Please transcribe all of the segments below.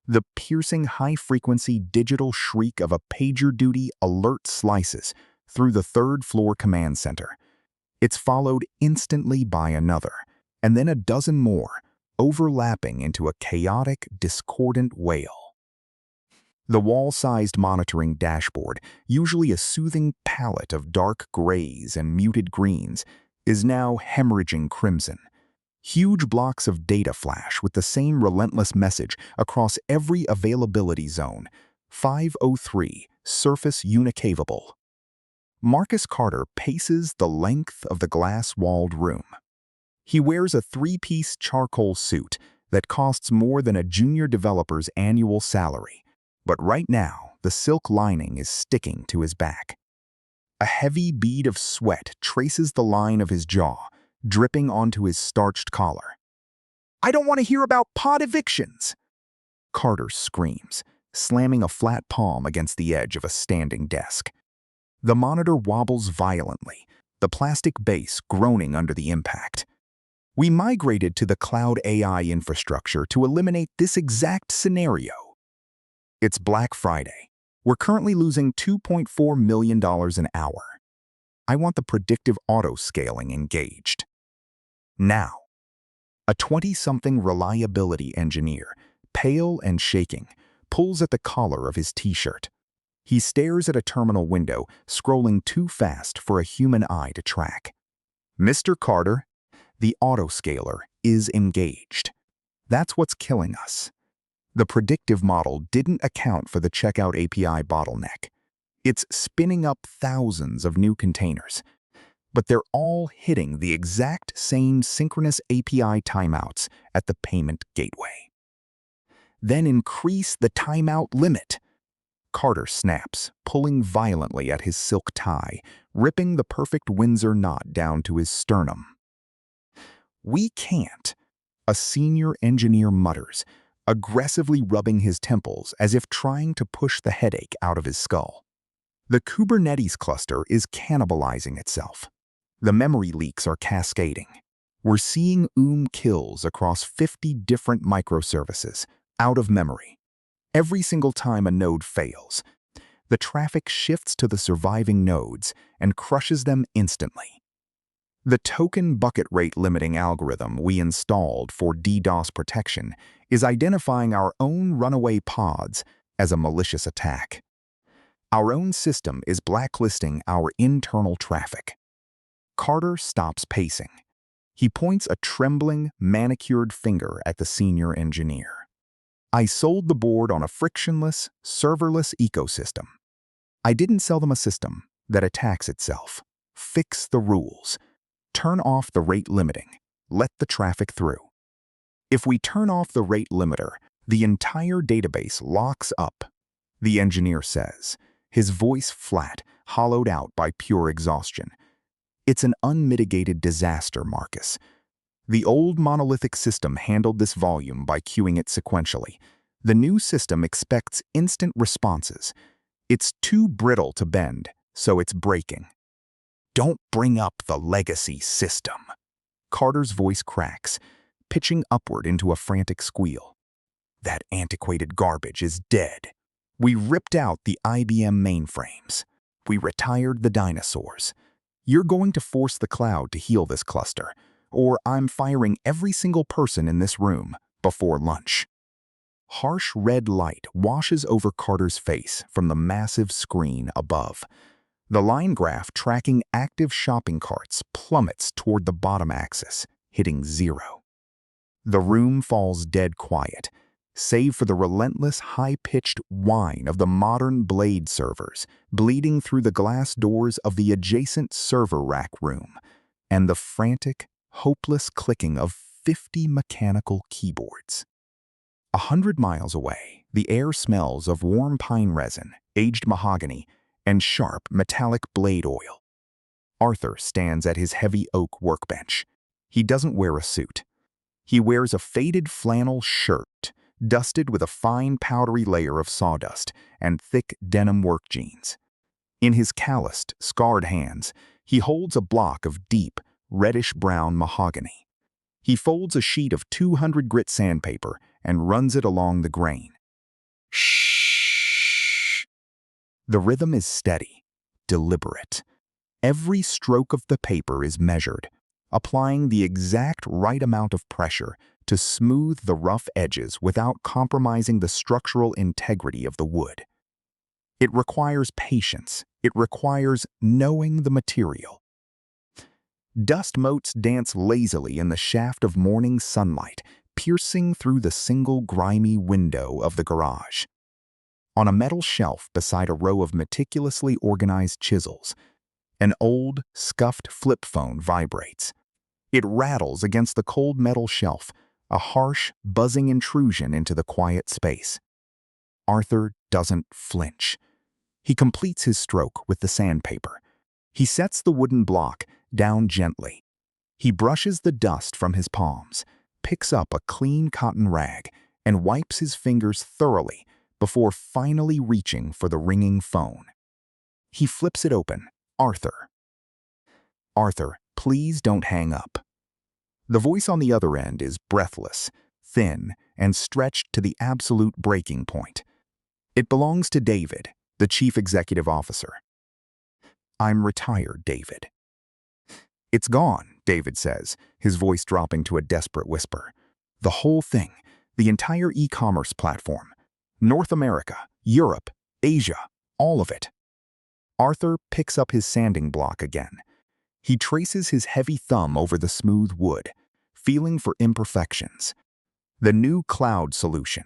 The piercing high-frequency digital shriek of a PagerDuty alert slices through the third-floor command center. It's followed instantly by another, and then a dozen more, overlapping into a chaotic, discordant wail. The wall-sized monitoring dashboard, usually a soothing palette of dark grays and muted greens, is now hemorrhaging crimson. Huge blocks of data flash with the same relentless message across every availability zone. 503, surface unicavable. Marcus Carter paces the length of the glass-walled room. He wears a three-piece charcoal suit that costs more than a junior developer's annual salary, but right now the silk lining is sticking to his back. A heavy bead of sweat traces the line of his jaw, dripping onto his starched collar. "I don't want to hear about pod evictions!" Carter screams, slamming a flat palm against the edge of a standing desk. The monitor wobbles violently, the plastic base groaning under the impact. "We migrated to the cloud AI infrastructure to eliminate this exact scenario." It's Black Friday. We're currently losing $2.4 million an hour. I want the predictive auto-scaling engaged. Now, a 20-something reliability engineer, pale and shaking, pulls at the collar of his t-shirt. He stares at a terminal window, scrolling too fast for a human eye to track. "Mr. Carter, the autoscaler is engaged. That's what's killing us." The predictive model didn't account for the checkout API bottleneck. It's spinning up thousands of new containers, but they're all hitting the exact same synchronous API timeouts at the payment gateway. "Then increase the timeout limit." Carter snaps, pulling violently at his silk tie, ripping the perfect Windsor knot down to his sternum. "We can't," a senior engineer mutters, aggressively rubbing his temples as if trying to push the headache out of his skull. The Kubernetes cluster is cannibalizing itself. The memory leaks are cascading. We're seeing kills across 50 different microservices, out of memory. Every single time a node fails, the traffic shifts to the surviving nodes and crushes them instantly. The token bucket rate limiting algorithm we installed for DDoS protection is identifying our own runaway pods as a malicious attack. Our own system is blacklisting our internal traffic. Carter stops pacing. He points a trembling, manicured finger at the senior engineer. "I sold the board on a frictionless, serverless ecosystem. I didn't sell them a system that attacks itself. Fix the rules. Turn off the rate limiting. Let the traffic through." "If we turn off the rate limiter, the entire database locks up," the engineer says, his voice flat, hollowed out by pure exhaustion. "It's an unmitigated disaster, Marcus. The old monolithic system handled this volume by queuing it sequentially. The new system expects instant responses. It's too brittle to bend, so it's breaking." "Don't bring up the legacy system." Carter's voice cracks, pitching upward into a frantic squeal. "That antiquated garbage is dead. We ripped out the IBM mainframes. We retired the dinosaurs. You're going to force the cloud to heal this cluster, or I'm firing every single person in this room before lunch." Harsh red light washes over Carter's face from the massive screen above. The line graph tracking active shopping carts plummets toward the bottom axis, hitting 0. The room falls dead quiet, save for the relentless high-pitched whine of the modern blade servers bleeding through the glass doors of the adjacent server rack room, and the frantic, hopeless clicking of 50 mechanical keyboards. 100 miles away, the air smells of warm pine resin, aged mahogany, and sharp metallic blade oil. Arthur stands at his heavy oak workbench. He doesn't wear a suit. He wears a faded flannel shirt, dusted with a fine powdery layer of sawdust and thick denim work jeans. In his calloused, scarred hands, he holds a block of deep, reddish-brown mahogany. He folds a sheet of 200 grit sandpaper and runs it along the grain, The rhythm is steady, deliberate. Every stroke of the paper is measured, applying the exact right amount of pressure to smooth the rough edges without compromising the structural integrity of the wood. It requires patience. It requires knowing the material. Dust motes dance lazily in the shaft of morning sunlight, piercing through the single grimy window of the garage. On a metal shelf beside a row of meticulously organized chisels, an old, scuffed flip phone vibrates. It rattles against the cold metal shelf, a harsh, buzzing intrusion into the quiet space. Arthur doesn't flinch. He completes his stroke with the sandpaper. He sets the wooden block down gently. He brushes the dust from his palms, picks up a clean cotton rag, and wipes his fingers thoroughly before finally reaching for the ringing phone. He flips it open. Arthur. Arthur, please don't hang up. The voice on the other end is breathless, thin, and stretched to the absolute breaking point. It belongs to David, the chief executive officer. I'm retired, David. It's gone, David says, his voice dropping to a desperate whisper. The whole thing, the entire e-commerce platform. North America, Europe, Asia, all of it. Arthur picks up his sanding block again. He traces his heavy thumb over the smooth wood, feeling for imperfections. The new cloud solution.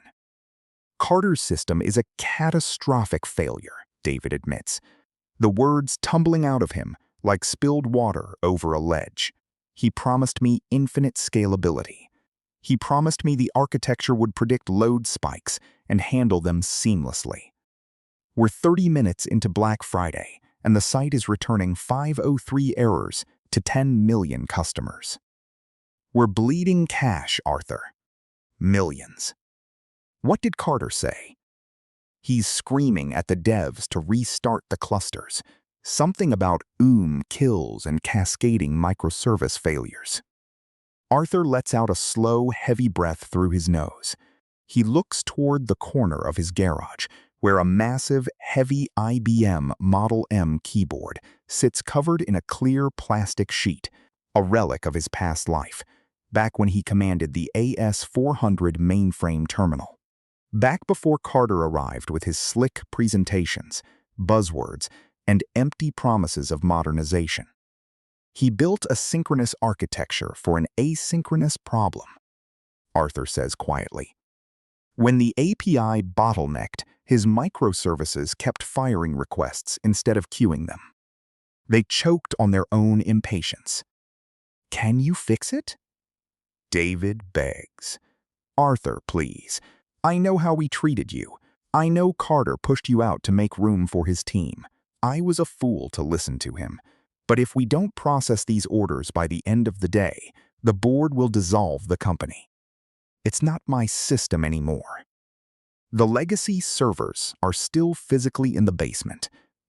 Carter's system is a catastrophic failure, David admits, the words tumbling out of him like spilled water over a ledge. He promised me infinite scalability. He promised me the architecture would predict load spikes and handle them seamlessly. We're 30 minutes into Black Friday, and the site is returning 503 errors to 10 million customers. We're bleeding cash, Arthur. Millions. What did Carter say? He's screaming at the devs to restart the clusters, something about kills and cascading microservice failures. Arthur lets out a slow, heavy breath through his nose. He looks toward the corner of his garage, where a massive, heavy IBM Model M keyboard sits covered in a clear plastic sheet, a relic of his past life, back when he commanded the AS-400 mainframe terminal. Back before Carter arrived with his slick presentations, buzzwords, and empty promises of modernization. He built a synchronous architecture for an asynchronous problem, Arthur says quietly. When the API bottlenecked, his microservices kept firing requests instead of queuing them. They choked on their own impatience. Can you fix it? David begs. Arthur, please. I know how we treated you. I know Carter pushed you out to make room for his team. I was a fool to listen to him. But if we don't process these orders by the end of the day, the board will dissolve the company. It's not my system anymore. The legacy servers are still physically in the basement,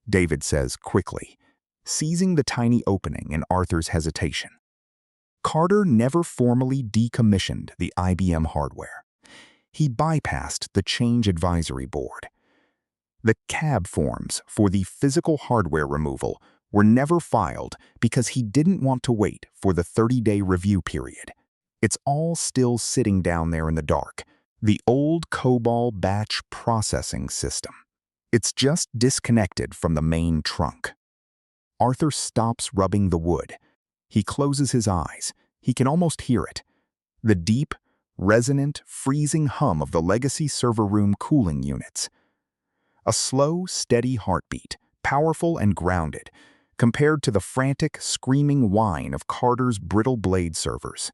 David says quickly, seizing the tiny opening in Arthur's hesitation. Carter never formally decommissioned the IBM hardware. He bypassed the change advisory board. The CAB forms for the physical hardware removal were never filed because he didn't want to wait for the 30-day review period. It's all still sitting down there in the dark, the old COBOL batch processing system. It's just disconnected from the main trunk. Arthur stops rubbing the wood. He closes his eyes. He can almost hear it. The deep, resonant, freezing hum of the legacy server room cooling units. A slow, steady heartbeat, powerful and grounded, compared to the frantic, screaming whine of Carter's brittle blade servers.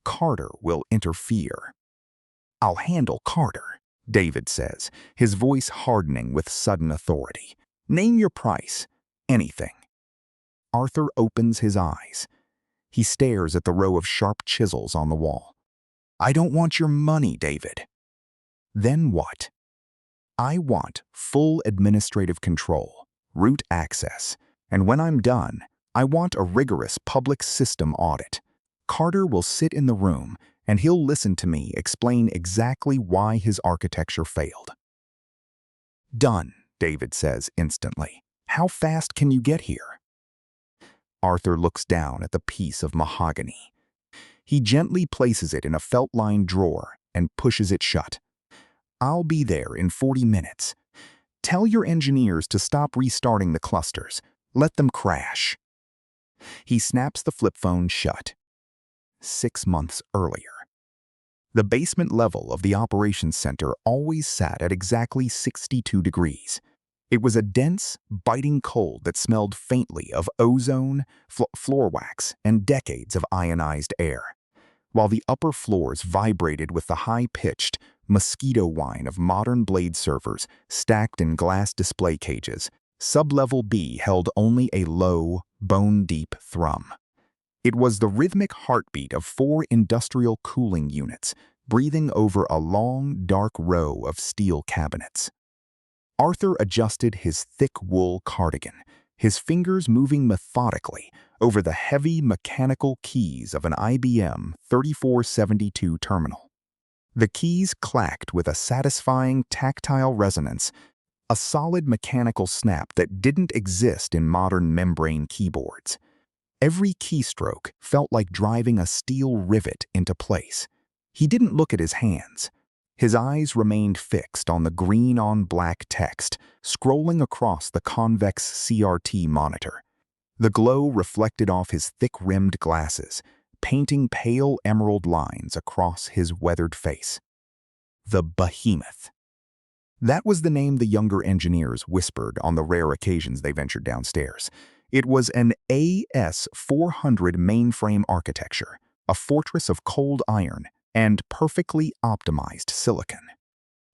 Carter will interfere. I'll handle Carter, David says, his voice hardening with sudden authority. Name your price. Anything. Arthur opens his eyes. He stares at the row of sharp chisels on the wall. I don't want your money, David. Then what? I want full administrative control, root access, and when I'm done, I want a rigorous public system audit. Carter will sit in the room and he'll listen to me explain exactly why his architecture failed. Done, David says instantly. "How fast can you get here?" Arthur looks down at the piece of mahogany. He gently places it in a felt-lined drawer and pushes it shut. "I'll be there in 40 minutes. Tell your engineers to stop restarting the clusters. Let them crash." He snaps the flip phone shut. 6 months earlier. The basement level of the operations center always sat at exactly 62 degrees. It was a dense, biting cold that smelled faintly of ozone, floor wax, and decades of ionized air, while the upper floors vibrated with the high-pitched, mosquito whine of modern blade servers stacked in glass display cages. Sub-level B held only a low, bone-deep thrum. It was the rhythmic heartbeat of 4 industrial cooling units, breathing over a long, dark row of steel cabinets. Arthur adjusted his thick wool cardigan, his fingers moving methodically over the heavy mechanical keys of an IBM 3472 terminal. The keys clacked with a satisfying tactile resonance, a solid mechanical snap that didn't exist in modern membrane keyboards. Every keystroke felt like driving a steel rivet into place. He didn't look at his hands. His eyes remained fixed on the green-on-black text, scrolling across the convex CRT monitor. The glow reflected off his thick-rimmed glasses, painting pale emerald lines across his weathered face. The Behemoth. That was the name the younger engineers whispered on the rare occasions they ventured downstairs. It was an AS400 mainframe architecture, a fortress of cold iron and perfectly optimized silicon.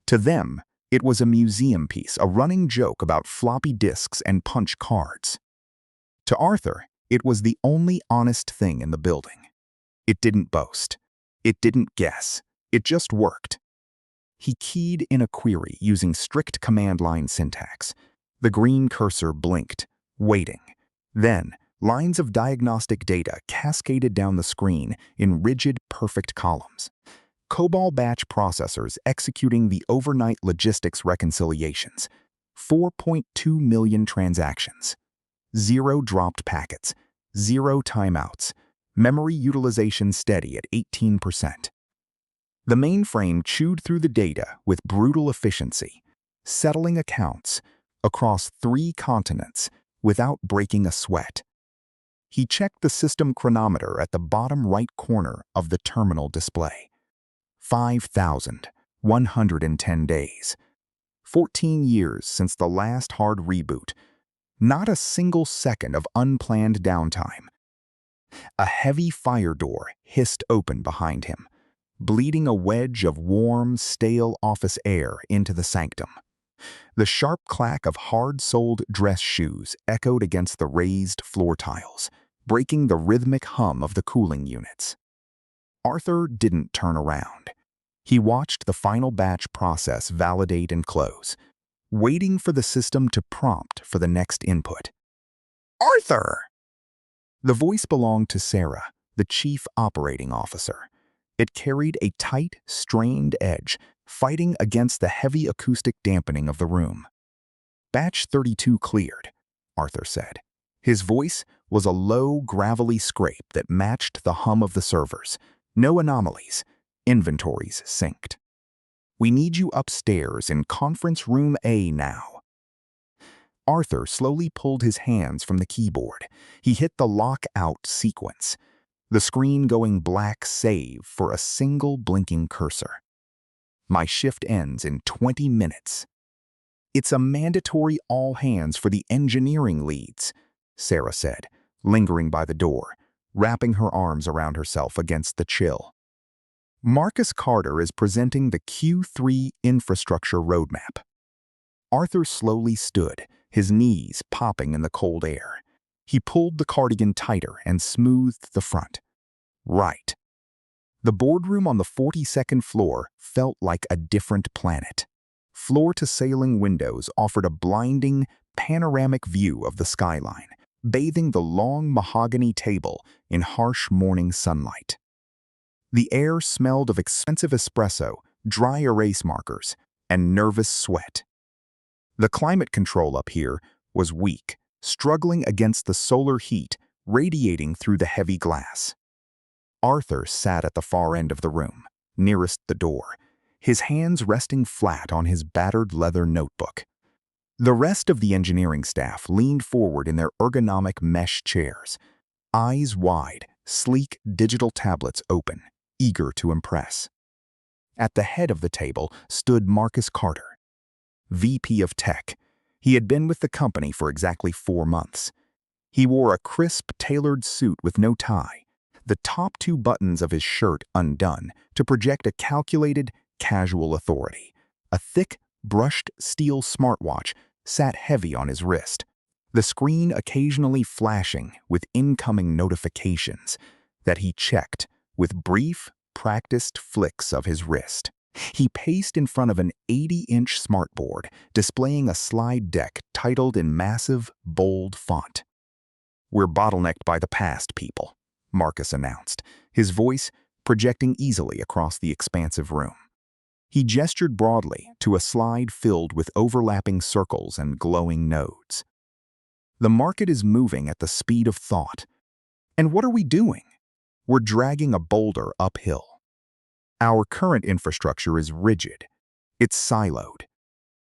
To them, it was a museum piece, a running joke about floppy disks and punch cards. To Arthur, it was the only honest thing in the building. It didn't boast. It didn't guess. It just worked. He keyed in a query using strict command line syntax. The green cursor blinked, waiting. Then, lines of diagnostic data cascaded down the screen in rigid, perfect columns. COBOL batch processors executing the overnight logistics reconciliations. 4.2 million transactions. 0 dropped packets. 0 timeouts. Memory utilization steady at 18%. The mainframe chewed through the data with brutal efficiency, settling accounts across 3 continents without breaking a sweat. He checked the system chronometer at the bottom right corner of the terminal display. 5,110 days. 14 years since the last hard reboot. Not a single second of unplanned downtime. A heavy fire door hissed open behind him, bleeding a wedge of warm, stale office air into the sanctum. The sharp clack of hard-soled dress shoes echoed against the raised floor tiles, breaking the rhythmic hum of the cooling units. Arthur didn't turn around. He watched the final batch process validate and close, waiting for the system to prompt for the next input. "Arthur!" The voice belonged to Sarah, the chief operating officer. It carried a tight, strained edge, fighting against the heavy acoustic dampening of the room. "Batch 32 cleared," Arthur said. His voice was a low, gravelly scrape that matched the hum of the servers. No anomalies. Inventories synced. "We need you upstairs in conference room A now." Arthur slowly pulled his hands from the keyboard. He hit the lock-out sequence, the screen going black save for a single blinking cursor. "My shift ends in 20 minutes. "It's a mandatory all hands for the engineering leads," Sarah said, lingering by the door, wrapping her arms around herself against the chill. "Marcus Carter is presenting the Q3 infrastructure roadmap." Arthur slowly stood, his knees popping in the cold air. He pulled the cardigan tighter and smoothed the front. Right. The boardroom on the 42nd floor felt like a different planet. Floor-to-ceiling windows offered a blinding, panoramic view of the skyline, bathing the long mahogany table in harsh morning sunlight. The air smelled of expensive espresso, dry erase markers, and nervous sweat. The climate control up here was weak, struggling against the solar heat radiating through the heavy glass. Arthur sat at the far end of the room, nearest the door, his hands resting flat on his battered leather notebook. The rest of the engineering staff leaned forward in their ergonomic mesh chairs, eyes wide, sleek digital tablets open, eager to impress. At the head of the table stood Marcus Carter, VP of Tech. He had been with the company for exactly 4 months. He wore a crisp, tailored suit with no tie, the top 2 buttons of his shirt undone to project a calculated, casual authority. A thick, brushed steel smartwatch sat heavy on his wrist, the screen occasionally flashing with incoming notifications that he checked with brief, practiced flicks of his wrist. He paced in front of an 80-inch smartboard, displaying a slide deck titled in massive, bold font. "We're bottlenecked by the past, people," Marcus announced, his voice projecting easily across the expansive room. He gestured broadly to a slide filled with overlapping circles and glowing nodes. "The market is moving at the speed of thought. And what are we doing? We're dragging a boulder uphill. Our current infrastructure is rigid. It's siloed.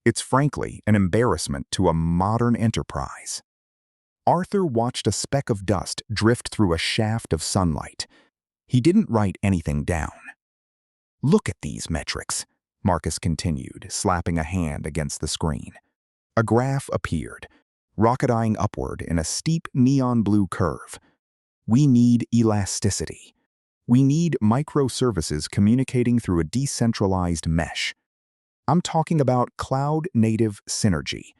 It's frankly an embarrassment to a modern enterprise." Arthur watched a speck of dust drift through a shaft of sunlight. He didn't write anything down. "Look at these metrics," Marcus continued, slapping a hand against the screen. A graph appeared, rocketing upward in a steep neon blue curve. "We need elasticity. We need microservices communicating through a decentralized mesh. I'm talking about cloud-native synergy.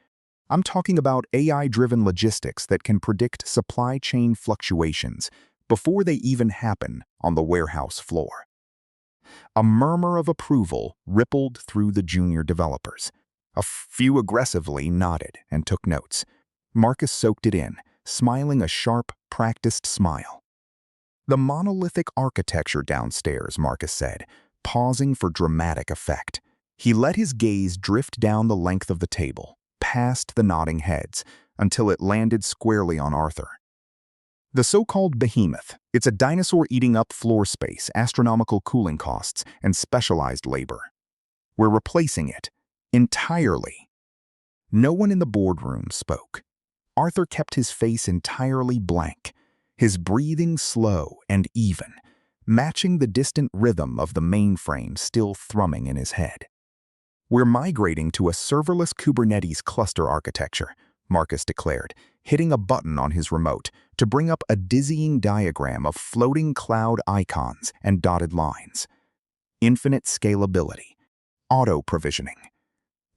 I'm talking about AI-driven logistics that can predict supply chain fluctuations before they even happen on the warehouse floor." A murmur of approval rippled through the junior developers. A few aggressively nodded and took notes. Marcus soaked it in, smiling a sharp, practiced smile. "The monolithic architecture downstairs," Marcus said, pausing for dramatic effect. He let his gaze drift down the length of the table, past the nodding heads, until it landed squarely on Arthur. "The so-called behemoth. It's a dinosaur eating up floor space, astronomical cooling costs, and specialized labor. We're replacing it entirely." No one in the boardroom spoke. Arthur kept his face entirely blank, his breathing slow and even, matching the distant rhythm of the mainframe still thrumming in his head. "We're migrating to a serverless Kubernetes cluster architecture," Marcus declared, hitting a button on his remote to bring up a dizzying diagram of floating cloud icons and dotted lines. "Infinite scalability. Auto-provisioning.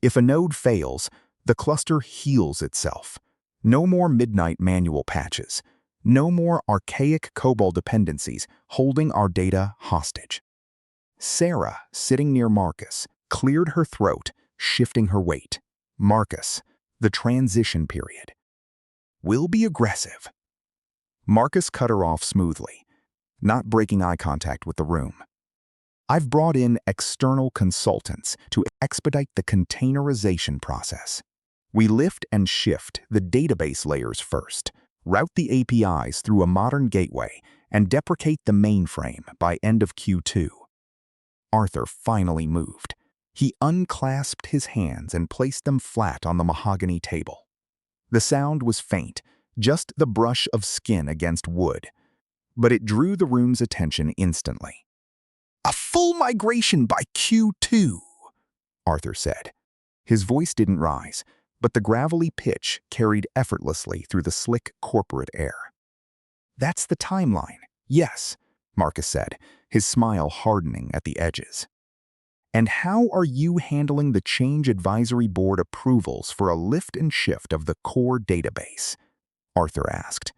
If a node fails, the cluster heals itself. No more midnight manual patches. No more archaic COBOL dependencies holding our data hostage." Sarah, sitting near Marcus, cleared her throat, shifting her weight. "Marcus, the transition period. We'll be aggressive." Marcus cut her off smoothly, not breaking eye contact with the room. "I've brought in external consultants to expedite the containerization process. We lift and shift the database layers first, route the APIs through a modern gateway, and deprecate the mainframe by end of Q2. Arthur finally moved. He unclasped his hands and placed them flat on the mahogany table. The sound was faint, just the brush of skin against wood, but it drew the room's attention instantly. "A full migration by Q2, Arthur said. His voice didn't rise, but the gravelly pitch carried effortlessly through the slick corporate air. "That's the timeline, yes," Marcus said, his smile hardening at the edges. "And how are you handling the change advisory board approvals for a lift and shift of the core database?" Arthur asked.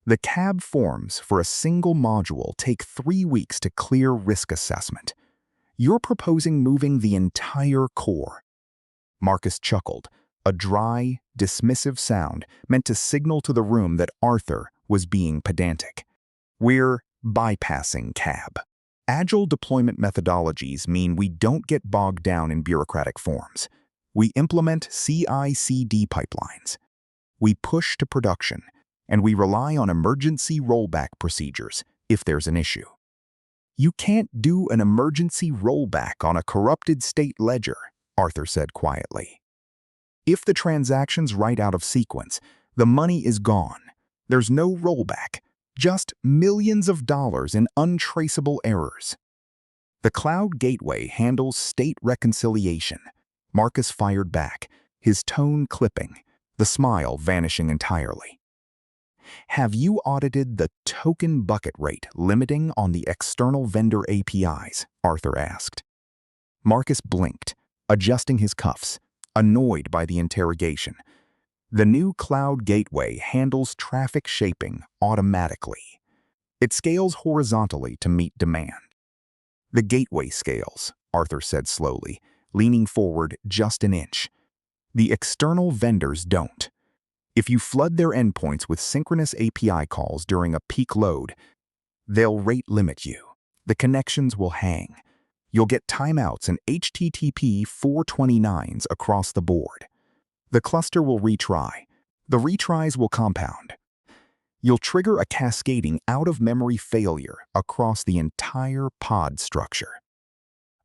"The CAB forms for a single module take 3 weeks to clear risk assessment. You're proposing moving the entire core." Marcus chuckled, a dry, dismissive sound meant to signal to the room that Arthur was being pedantic. "We're bypassing CAB. Agile deployment methodologies mean we don't get bogged down in bureaucratic forms. We implement CI/CD pipelines. We push to production, and we rely on emergency rollback procedures if there's an issue. You can't do an emergency rollback on a corrupted state ledger, Arthur said quietly. If the transaction's right out of sequence, the money is gone. There's no rollback, just millions of dollars in untraceable errors. The cloud gateway handles state reconciliation. Marcus fired back, his tone clipping, the smile vanishing entirely. Have you audited the token bucket rate limiting on the external vendor APIs? Arthur asked. Marcus blinked, adjusting his cuffs, annoyed by the interrogation. The new cloud gateway handles traffic shaping automatically. It scales horizontally to meet demand. The gateway scales, Arthur said slowly, leaning forward just an inch. The external vendors don't. If you flood their endpoints with synchronous API calls during a peak load, they'll rate limit you. The connections will hang. You'll get timeouts and HTTP 429s across the board. The cluster will retry. The retries will compound. You'll trigger a cascading out-of-memory failure across the entire pod structure.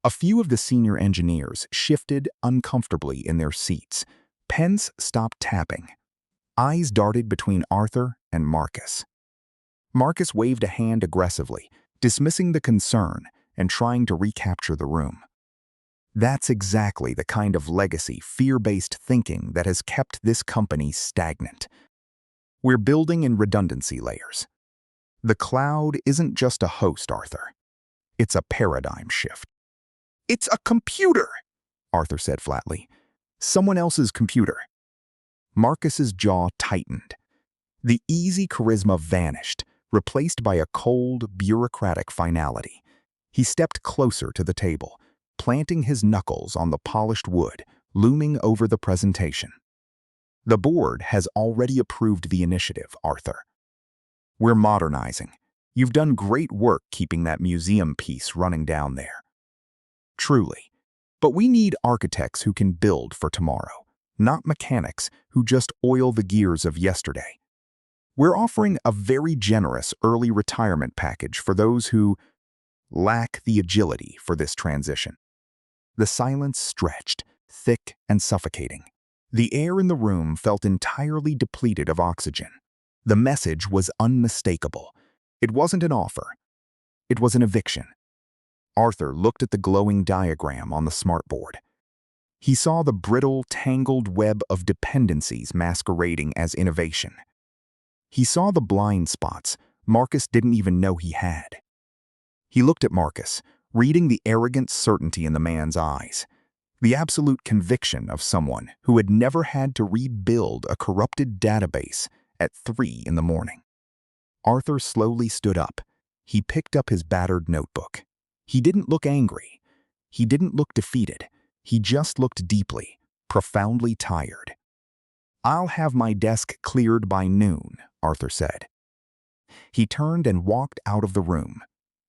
A few of the senior engineers shifted uncomfortably in their seats. Pens stopped tapping. Eyes darted between Arthur and Marcus. Marcus waved a hand aggressively, dismissing the concern and trying to recapture the room. That's exactly the kind of legacy, fear-based thinking that has kept this company stagnant. We're building in redundancy layers. The cloud isn't just a host, Arthur. It's a paradigm shift. It's a computer, Arthur said flatly. Someone else's computer. Marcus's jaw tightened. The easy charisma vanished, replaced by a cold, bureaucratic finality. He stepped closer to the table, planting his knuckles on the polished wood, looming over the presentation. The board has already approved the initiative, Arthur. We're modernizing. You've done great work keeping that museum piece running down there. Truly. But we need architects who can build for tomorrow, not mechanics who just oil the gears of yesterday. We're offering a very generous early retirement package for those who lack the agility for this transition. The silence stretched, thick and suffocating. The air in the room felt entirely depleted of oxygen. The message was unmistakable. It wasn't an offer. It was an eviction. Arthur looked at the glowing diagram on the smartboard. He saw the brittle, tangled web of dependencies masquerading as innovation. He saw the blind spots Marcus didn't even know he had. He looked at Marcus, reading the arrogant certainty in the man's eyes, the absolute conviction of someone who had never had to rebuild a corrupted database at 3 in the morning. Arthur slowly stood up. He picked up his battered notebook. He didn't look angry. He didn't look defeated. He just looked deeply, profoundly tired. "I'll have my desk cleared by noon," Arthur said. He turned and walked out of the room.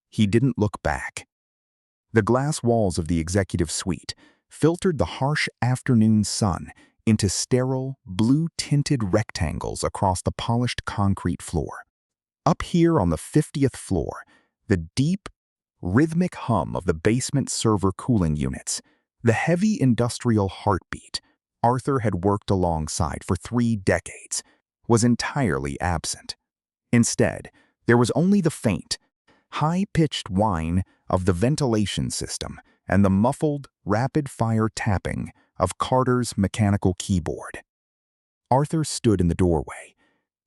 He didn't look back. The glass walls of the executive suite filtered the harsh afternoon sun into sterile, blue-tinted rectangles across the polished concrete floor. Up here on the 50th floor, the deep, rhythmic hum of the basement server cooling units, the heavy industrial heartbeat Arthur had worked alongside for 3 decades, was entirely absent. Instead, there was only the faint, high-pitched whine of the ventilation system and the muffled, rapid-fire tapping of Carter's mechanical keyboard. Arthur stood in the doorway.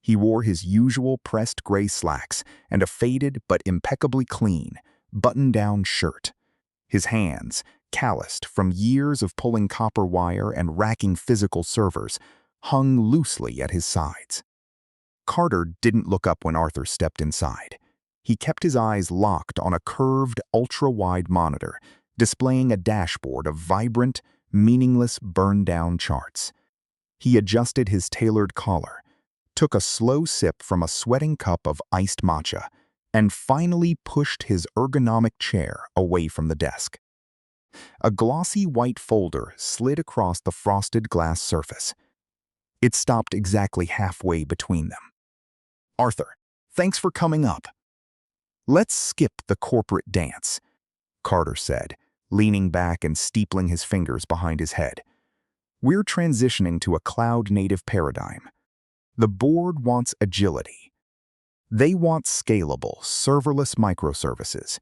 He wore his usual pressed gray slacks and a faded but impeccably clean, button-down shirt. His hands, calloused from years of pulling copper wire and racking physical servers, hung loosely at his sides. Carter didn't look up when Arthur stepped inside. He kept his eyes locked on a curved, ultra-wide monitor, displaying a dashboard of vibrant, meaningless, burned-down charts. He adjusted his tailored collar, took a slow sip from a sweating cup of iced matcha, and finally pushed his ergonomic chair away from the desk. A glossy white folder slid across the frosted glass surface. It stopped exactly halfway between them. "Arthur, thanks for coming up. Let's skip the corporate dance," Carter said, leaning back and steepling his fingers behind his head. "We're transitioning to a cloud-native paradigm. The board wants agility. They want scalable, serverless microservices.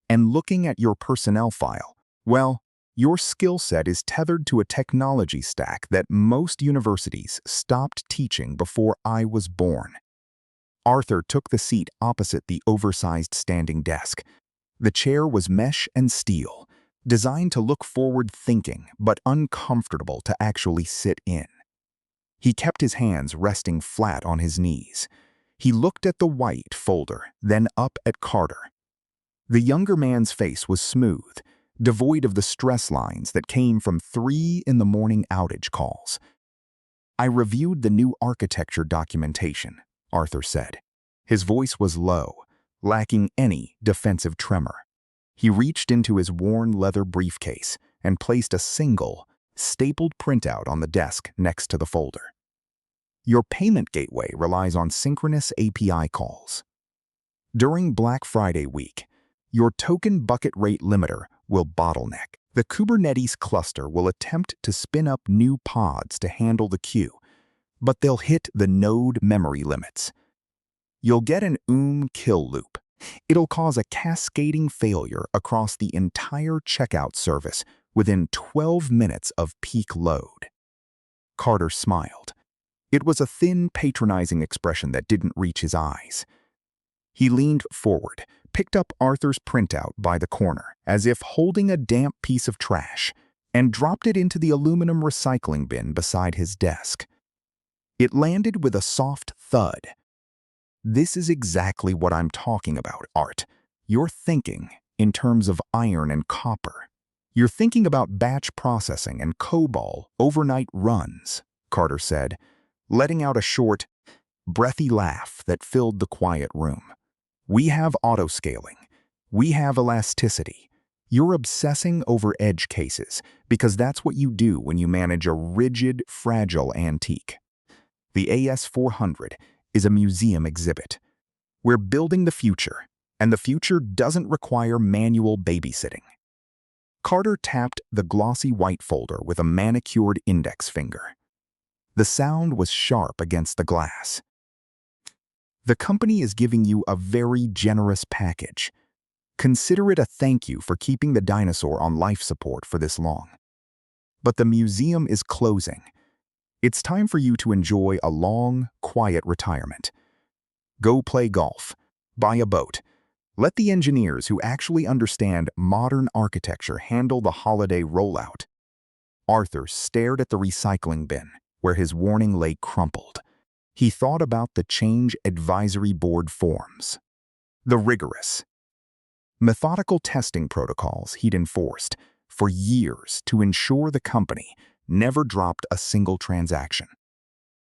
And looking at your personnel file, well, your skill set is tethered to a technology stack that most universities stopped teaching before I was born." Arthur took the seat opposite the oversized standing desk. The chair was mesh and steel, designed to look forward-thinking but uncomfortable to actually sit in. He kept his hands resting flat on his knees. He looked at the white folder, then up at Carter. The younger man's face was smooth, devoid of the stress lines that came from 3 in the morning outage calls. "I reviewed the new architecture documentation," Arthur said. His voice was low, lacking any defensive tremor. He reached into his worn leather briefcase and placed a single, stapled printout on the desk next to the folder. "Your payment gateway relies on synchronous API calls. During Black Friday week, your token bucket rate limiter will bottleneck. The Kubernetes cluster will attempt to spin up new pods to handle the queue, but they'll hit the node memory limits. You'll get an kill loop. It'll cause a cascading failure across the entire checkout service within 12 minutes of peak load." Carter smiled. It was a thin, patronizing expression that didn't reach his eyes. He leaned forward, picked up Arthur's printout by the corner, as if holding a damp piece of trash, and dropped it into the aluminum recycling bin beside his desk. It landed with a soft thud. "This is exactly what I'm talking about, Art. You're thinking in terms of iron and copper. You're thinking about batch processing and COBOL overnight runs," Carter said, letting out a short, breathy laugh that filled the quiet room. "We have autoscaling. We have elasticity. You're obsessing over edge cases because that's what you do when you manage a rigid, fragile antique. The AS400 is a museum exhibit. We're building the future, and the future doesn't require manual babysitting." Carter tapped the glossy white folder with a manicured index finger. The sound was sharp against the glass. "The company is giving you a very generous package. Consider it a thank you for keeping the dinosaur on life support for this long. But the museum is closing. It's time for you to enjoy a long, quiet retirement. Go play golf, buy a boat. Let the engineers who actually understand modern architecture handle the holiday rollout." Arthur stared at the recycling bin, where his warning lay crumpled. He thought about the change advisory board forms. The rigorous, methodical testing protocols he'd enforced for years to ensure the company never dropped a single transaction.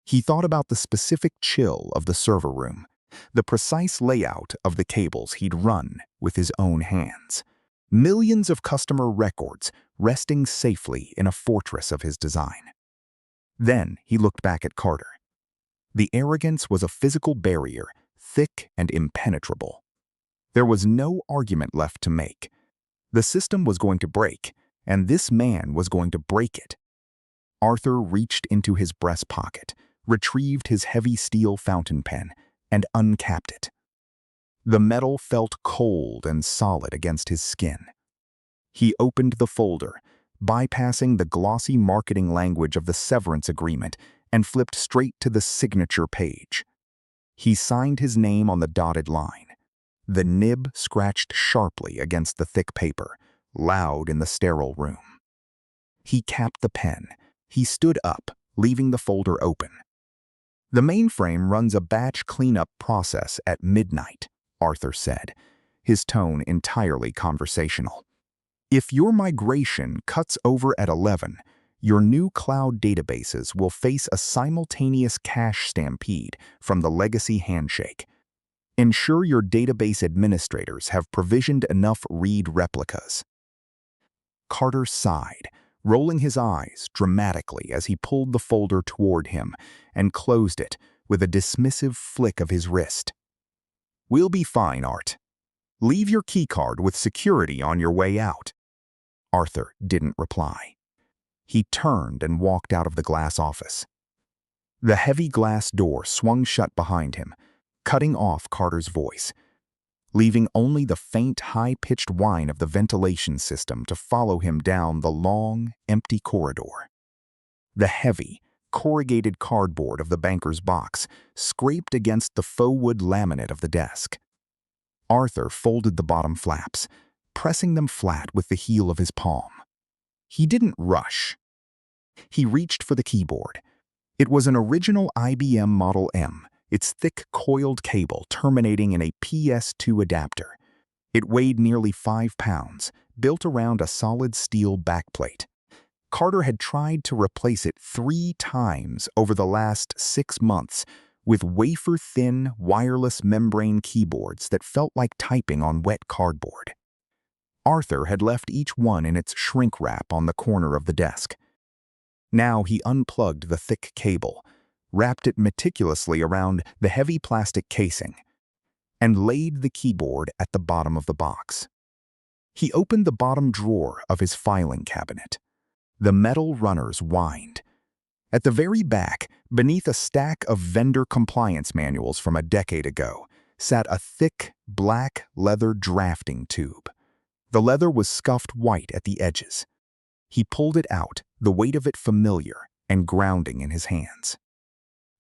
He thought about the specific chill of the server room, the precise layout of the cables he'd run with his own hands. Millions of customer records resting safely in a fortress of his design. Then he looked back at Carter. The arrogance was a physical barrier, thick and impenetrable. There was no argument left to make. The system was going to break, and this man was going to break it. Arthur reached into his breast pocket, retrieved his heavy steel fountain pen, and uncapped it. The metal felt cold and solid against his skin. He opened the folder, bypassing the glossy marketing language of the severance agreement, and flipped straight to the signature page. He signed his name on the dotted line. The nib scratched sharply against the thick paper, loud in the sterile room. He capped the pen. He stood up, leaving the folder open. "The mainframe runs a batch cleanup process at midnight," Arthur said, his tone entirely conversational. "If your migration cuts over at 11, your new cloud databases will face a simultaneous cache stampede from the legacy handshake. Ensure your database administrators have provisioned enough read replicas." Carter sighed, rolling his eyes dramatically as he pulled the folder toward him and closed it with a dismissive flick of his wrist. "We'll be fine, Art. Leave your keycard with security on your way out." Arthur didn't reply. He turned and walked out of the glass office. The heavy glass door swung shut behind him, cutting off Carter's voice, leaving only the faint, high-pitched whine of the ventilation system to follow him down the long, empty corridor. The heavy, corrugated cardboard of the banker's box scraped against the faux wood laminate of the desk. Arthur folded the bottom flaps, pressing them flat with the heel of his palm. He didn't rush. He reached for the keyboard. It was an original IBM Model M, its thick coiled cable terminating in a PS2 adapter. It weighed nearly 5 pounds, built around a solid steel backplate. Carter had tried to replace it 3 times over the last 6 months with wafer-thin, wireless membrane keyboards that felt like typing on wet cardboard. Arthur had left each one in its shrink wrap on the corner of the desk. Now he unplugged the thick cable, wrapped it meticulously around the heavy plastic casing, and laid the keyboard at the bottom of the box. He opened the bottom drawer of his filing cabinet. The metal runners whined. At the very back, beneath a stack of vendor compliance manuals from a decade ago, sat a thick, black leather drafting tube. The leather was scuffed white at the edges. He pulled it out, the weight of it familiar and grounding in his hands.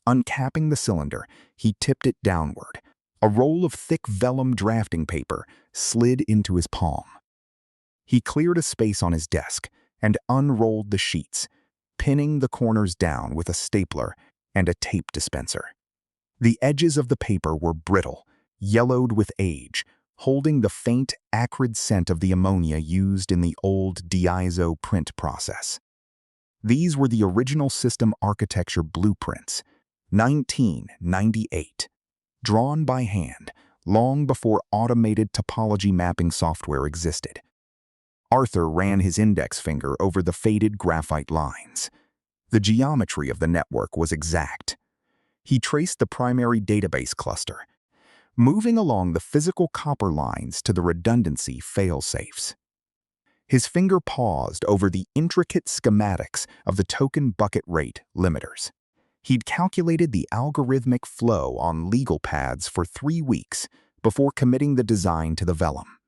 Uncapping the cylinder, he tipped it downward. A roll of thick vellum drafting paper slid into his palm. He cleared a space on his desk and unrolled the sheets, pinning the corners down with a stapler and a tape dispenser. The edges of the paper were brittle, yellowed with age, holding the faint, acrid scent of the ammonia used in the old diiso print process. These were the original system architecture blueprints, 1998, drawn by hand, long before automated topology mapping software existed. Arthur ran his index finger over the faded graphite lines. The geometry of the network was exact. He traced the primary database cluster, moving along the physical copper lines to the redundancy fail-safes. His finger paused over the intricate schematics of the token bucket rate limiters. He'd calculated the algorithmic flow on legal pads for 3 weeks before committing the design to the vellum.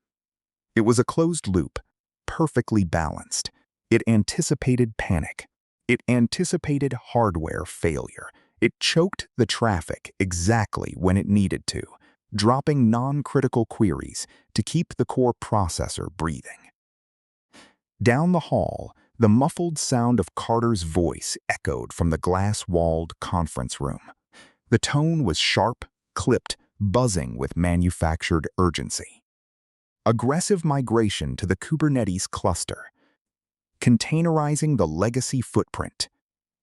It was a closed loop, perfectly balanced. It anticipated panic. It anticipated hardware failure. It choked the traffic exactly when it needed to, dropping non-critical queries to keep the core processor breathing. Down the hall, the muffled sound of Carter's voice echoed from the glass-walled conference room. The tone was sharp, clipped, buzzing with manufactured urgency. Aggressive migration to the Kubernetes cluster. Containerizing the legacy footprint.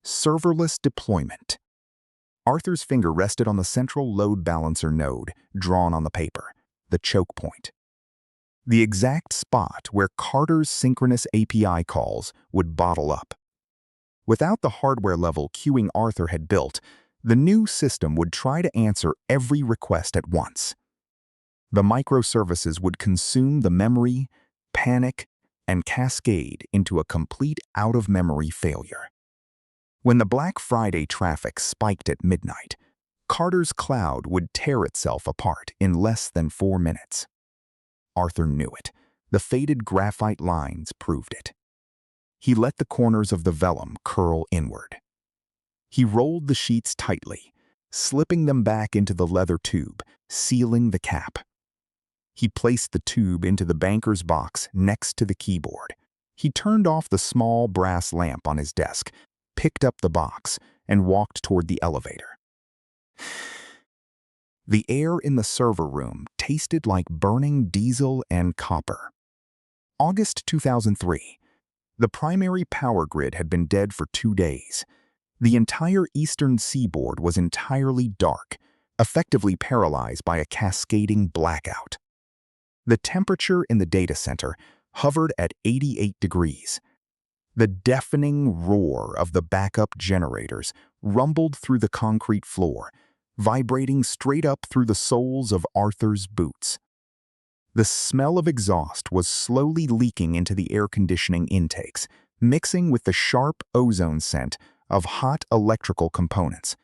Serverless deployment. Arthur's finger rested on the central load balancer node drawn on the paper, the choke point. The exact spot where Carter's synchronous API calls would bottle up. Without the hardware-level queuing Arthur had built, the new system would try to answer every request at once. The microservices would consume the memory, panic, and cascade into a complete out-of-memory failure. When the Black Friday traffic spiked at midnight, Carter's cloud would tear itself apart in less than 4 minutes. Arthur knew it. The faded graphite lines proved it. He let the corners of the vellum curl inward. He rolled the sheets tightly, slipping them back into the leather tube, sealing the cap. He placed the tube into the banker's box next to the keyboard. He turned off the small brass lamp on his desk, picked up the box, and walked toward the elevator. The air in the server room tasted like burning diesel and copper. August 2003. The primary power grid had been dead for 2 days. The entire eastern seaboard was entirely dark, effectively paralyzed by a cascading blackout. The temperature in the data center hovered at 88 degrees. The deafening roar of the backup generators rumbled through the concrete floor, vibrating straight up through the soles of Arthur's boots. The smell of exhaust was slowly leaking into the air conditioning intakes, mixing with the sharp ozone scent of hot electrical components.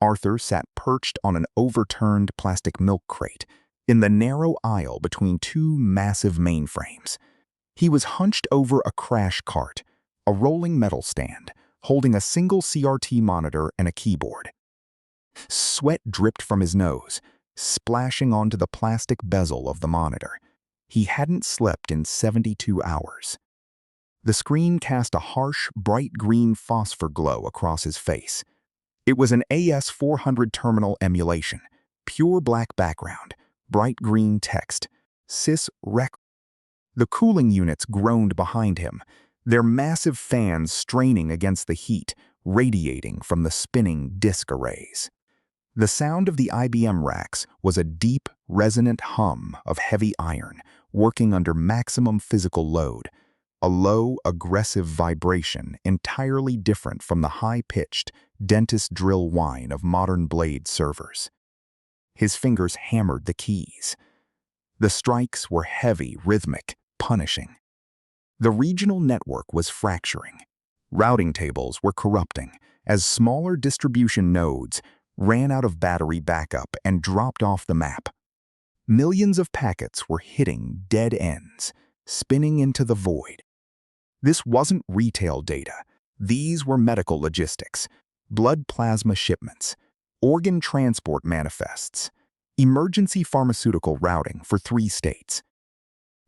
Arthur sat perched on an overturned plastic milk crate in the narrow aisle between two massive mainframes. He was hunched over a crash cart, a rolling metal stand, holding a single CRT monitor and a keyboard. Sweat dripped from his nose, splashing onto the plastic bezel of the monitor. He hadn't slept in 72 hours. The screen cast a harsh, bright green phosphor glow across his face. It was an AS400 terminal emulation, pure black background, bright green text, sys-rec. The cooling units groaned behind him, their massive fans straining against the heat, radiating from the spinning disk arrays. The sound of the IBM racks was a deep, resonant hum of heavy iron working under maximum physical load, a low, aggressive vibration entirely different from the high-pitched, dentist drill whine of modern blade servers. His fingers hammered the keys. The strikes were heavy, rhythmic, punishing. The regional network was fracturing. Routing tables were corrupting as smaller distribution nodes ran out of battery backup and dropped off the map. Millions of packets were hitting dead ends, spinning into the void. This wasn't retail data. These were medical logistics, blood plasma shipments, organ transport manifests, emergency pharmaceutical routing for 3 states.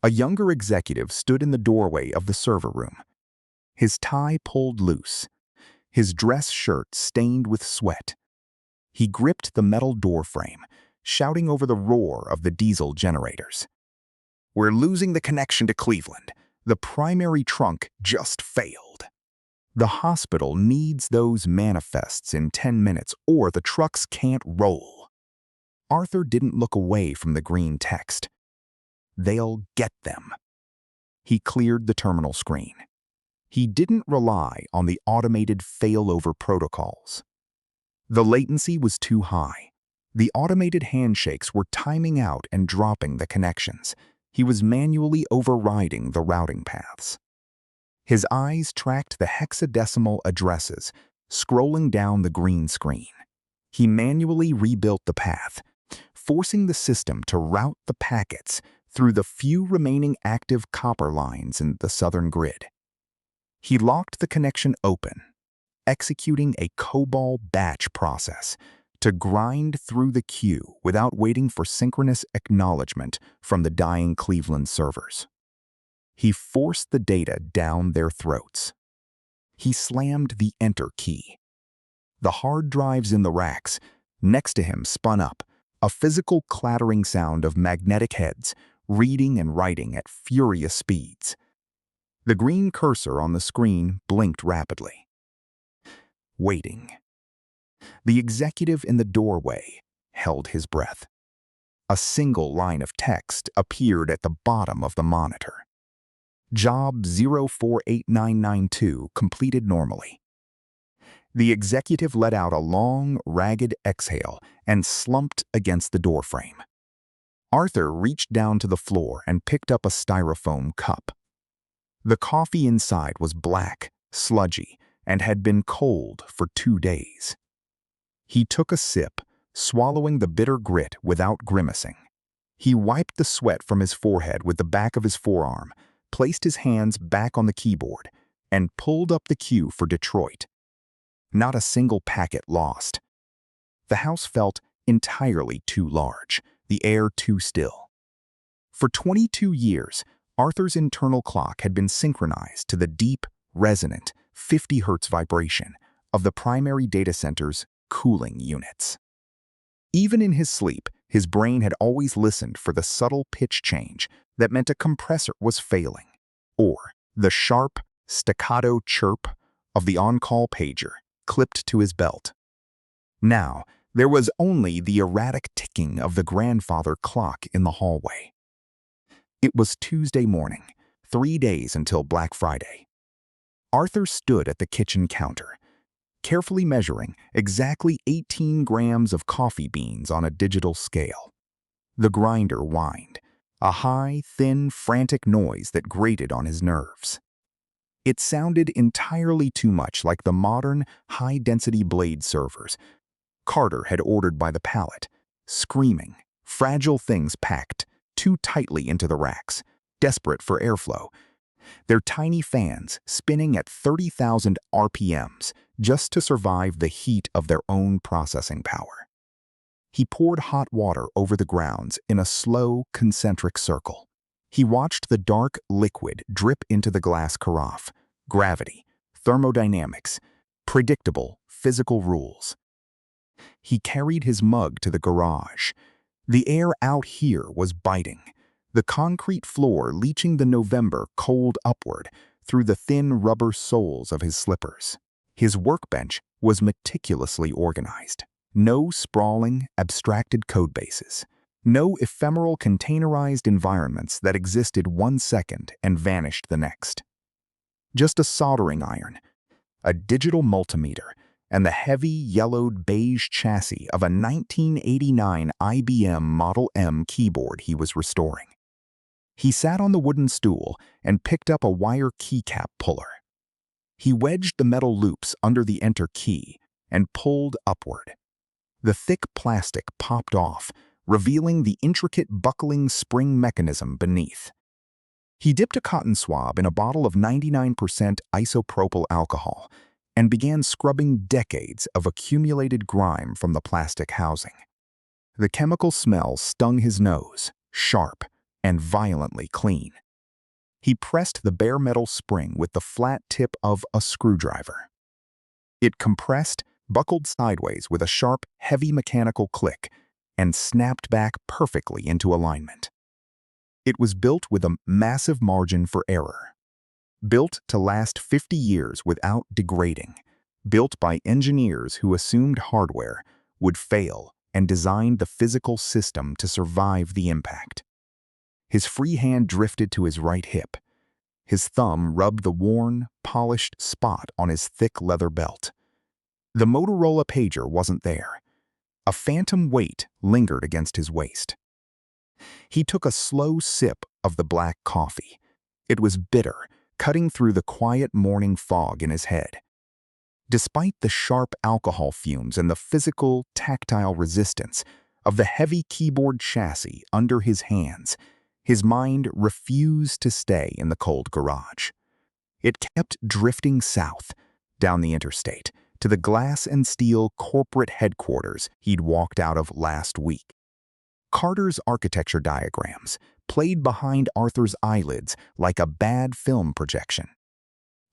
A younger executive stood in the doorway of the server room. His tie pulled loose, his dress shirt stained with sweat. He gripped the metal door frame, shouting over the roar of the diesel generators. "We're losing the connection to Cleveland. The primary trunk just failed. The hospital needs those manifests in 10 minutes or the trucks can't roll." Arthur didn't look away from the green text. "They'll get them." He cleared the terminal screen. He didn't rely on the automated failover protocols. The latency was too high. The automated handshakes were timing out and dropping the connections. He was manually overriding the routing paths. His eyes tracked the hexadecimal addresses, scrolling down the green screen. He manually rebuilt the path, forcing the system to route the packets through the few remaining active copper lines in the southern grid. He locked the connection open, executing a COBOL batch process to grind through the queue without waiting for synchronous acknowledgement from the dying Cleveland servers. He forced the data down their throats. He slammed the enter key. The hard drives in the racks next to him spun up, a physical clattering sound of magnetic heads, reading and writing at furious speeds. The green cursor on the screen blinked rapidly. Waiting. The executive in the doorway held his breath. A single line of text appeared at the bottom of the monitor. Job 048992 completed normally. The executive let out a long, ragged exhale and slumped against the doorframe. Arthur reached down to the floor and picked up a styrofoam cup. The coffee inside was black, sludgy, and had been cold for 2 days. He took a sip, swallowing the bitter grit without grimacing. He wiped the sweat from his forehead with the back of his forearm, placed his hands back on the keyboard, and pulled up the queue for Detroit. Not a single packet lost. The house felt entirely too large, the air too still. For 22 years, Arthur's internal clock had been synchronized to the deep, resonant 50 Hz vibration of the primary data center's cooling units. Even in his sleep, his brain had always listened for the subtle pitch change that meant a compressor was failing, or the sharp, staccato chirp of the on-call pager clipped to his belt. Now, there was only the erratic ticking of the grandfather clock in the hallway. It was Tuesday morning, 3 days until Black Friday. Arthur stood at the kitchen counter, carefully measuring exactly 18 grams of coffee beans on a digital scale. The grinder whined, a high, thin, frantic noise that grated on his nerves. It sounded entirely too much like the modern, high-density blade servers Carter had ordered by the pallet, screaming, fragile things packed too tightly into the racks, desperate for airflow, their tiny fans spinning at 30,000 RPMs just to survive the heat of their own processing power. He poured hot water over the grounds in a slow, concentric circle. He watched the dark liquid drip into the glass carafe. Gravity, thermodynamics, predictable physical rules. He carried his mug to the garage. The air out here was biting, the concrete floor leaching the November cold upward through the thin rubber soles of his slippers. His workbench was meticulously organized. No sprawling, abstracted codebases. No ephemeral containerized environments that existed 1 second and vanished the next. Just a soldering iron, a digital multimeter, and the heavy, yellowed beige chassis of a 1989 IBM Model M keyboard he was restoring. He sat on the wooden stool and picked up a wire keycap puller. He wedged the metal loops under the Enter key and pulled upward. The thick plastic popped off, revealing the intricate buckling spring mechanism beneath. He dipped a cotton swab in a bottle of 99% isopropyl alcohol and began scrubbing decades of accumulated grime from the plastic housing. The chemical smell stung his nose, sharp and violently clean. He pressed the bare metal spring with the flat tip of a screwdriver. It compressed, buckled sideways with a sharp, heavy mechanical click, and snapped back perfectly into alignment. It was built with a massive margin for error. Built to last 50 years without degrading. Built by engineers who assumed hardware would fail and designed the physical system to survive the impact. His free hand drifted to his right hip. His thumb rubbed the worn, polished spot on his thick leather belt. The Motorola pager wasn't there. A phantom weight lingered against his waist. He took a slow sip of the black coffee. It was bitter, cutting through the quiet morning fog in his head. Despite the sharp alcohol fumes and the physical, tactile resistance of the heavy keyboard chassis under his hands, his mind refused to stay in the cold garage. It kept drifting south, down the interstate, to the glass and steel corporate headquarters he'd walked out of last week. Carter's architecture diagrams played behind Arthur's eyelids like a bad film projection.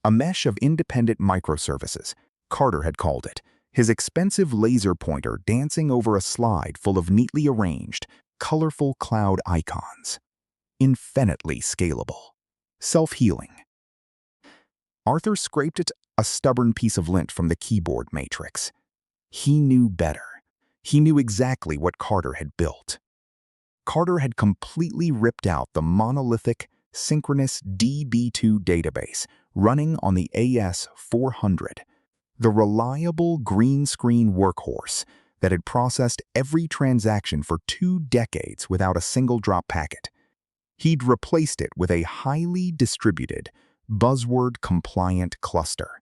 A mesh of independent microservices, Carter had called it, his expensive laser pointer dancing over a slide full of neatly arranged, colorful cloud icons. Infinitely scalable. Self-healing. Arthur scraped at a stubborn piece of lint from the keyboard matrix. He knew better. He knew exactly what Carter had built. Carter had completely ripped out the monolithic, synchronous DB2 database running on the AS400, the reliable green screen workhorse that had processed every transaction for 2 decades without a single drop packet. He'd replaced it with a highly distributed, buzzword-compliant cluster.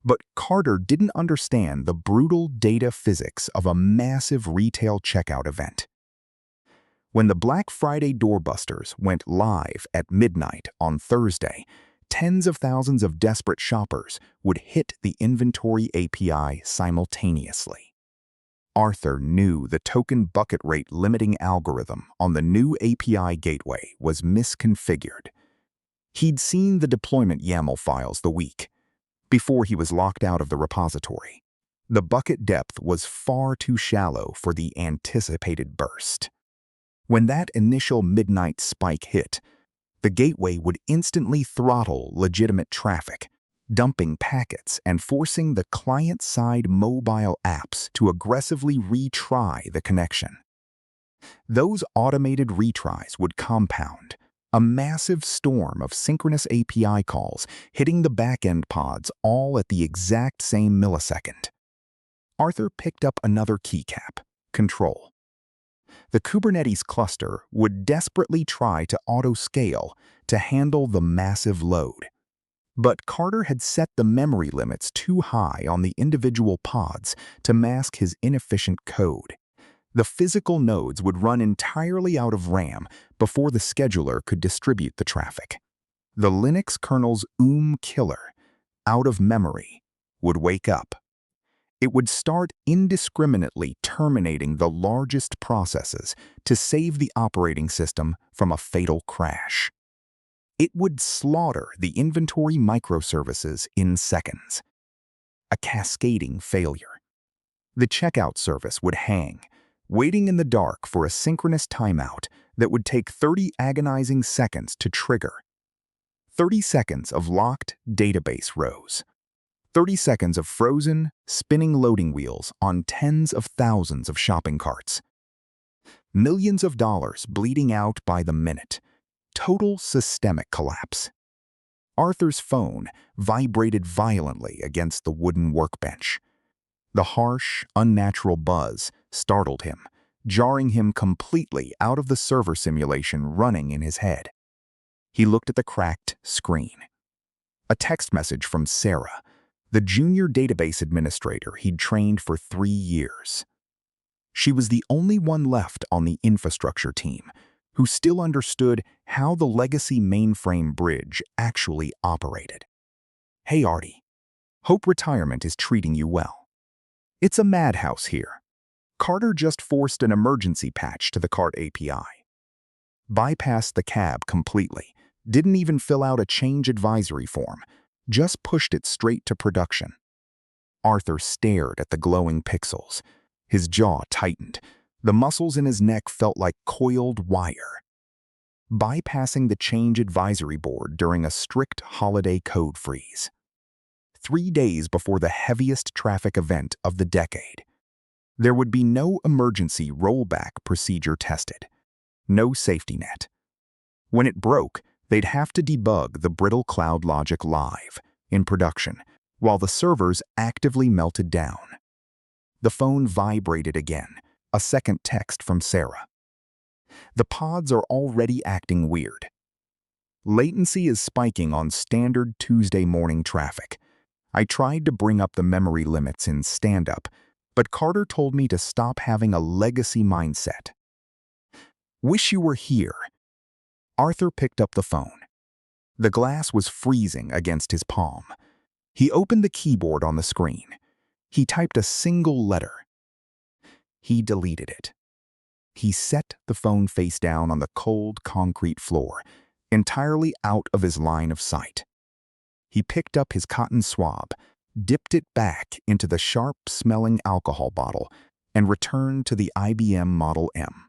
But Carter didn't understand the brutal data physics of a massive retail checkout event. When the Black Friday doorbusters went live at midnight on Thursday, tens of thousands of desperate shoppers would hit the inventory API simultaneously. Arthur knew the token bucket rate limiting algorithm on the new API gateway was misconfigured. He'd seen the deployment YAML files the week before he was locked out of the repository. The bucket depth was far too shallow for the anticipated burst. When that initial midnight spike hit, the gateway would instantly throttle legitimate traffic, dumping packets and forcing the client-side mobile apps to aggressively retry the connection. Those automated retries would compound, A massive storm of synchronous API calls hitting the back-end pods all at the exact same millisecond. Arthur picked up another keycap, control. The Kubernetes cluster would desperately try to auto-scale to handle the massive load. But Carter had set the memory limits too high on the individual pods to mask his inefficient code. The physical nodes would run entirely out of RAM before the scheduler could distribute the traffic. The Linux kernel's killer, out of memory, would wake up. It would start indiscriminately terminating the largest processes to save the operating system from a fatal crash. It would slaughter the inventory microservices in seconds. A cascading failure. The checkout service would hang, waiting in the dark for a synchronous timeout that would take 30 agonizing seconds to trigger. 30 seconds of locked database rows. 30 seconds of frozen, spinning loading wheels on tens of thousands of shopping carts. Millions of dollars bleeding out by the minute. Total systemic collapse. Arthur's phone vibrated violently against the wooden workbench. The harsh, unnatural buzz startled him, jarring him completely out of the server simulation running in his head. He looked at the cracked screen. A text message from Sarah, the junior database administrator he'd trained for 3 years. She was the only one left on the infrastructure team who still understood how the legacy mainframe bridge actually operated. Hey Artie, hope retirement is treating you well. It's a madhouse here. Carter just forced an emergency patch to the cart API. Bypassed the cab completely, didn't even fill out a change advisory form, just pushed it straight to production. Arthur stared at the glowing pixels. His jaw tightened. The muscles in his neck felt like coiled wire. Bypassing the change advisory board during a strict holiday code freeze. 3 days before the heaviest traffic event of the decade. There would be no emergency rollback procedure tested. No safety net. When it broke, they'd have to debug the brittle cloud logic live, in production, while the servers actively melted down. The phone vibrated again, a second text from Sarah. The pods are already acting weird. Latency is spiking on standard Tuesday morning traffic. I tried to bring up the memory limits in stand-up, but Carter told me to stop having a legacy mindset. Wish you were here. Arthur picked up the phone. The glass was freezing against his palm. He opened the keyboard on the screen. He typed a single letter. He deleted it. He set the phone face down on the cold concrete floor, entirely out of his line of sight. He picked up his cotton swab, dipped it back into the sharp-smelling alcohol bottle, and returned to the IBM Model M.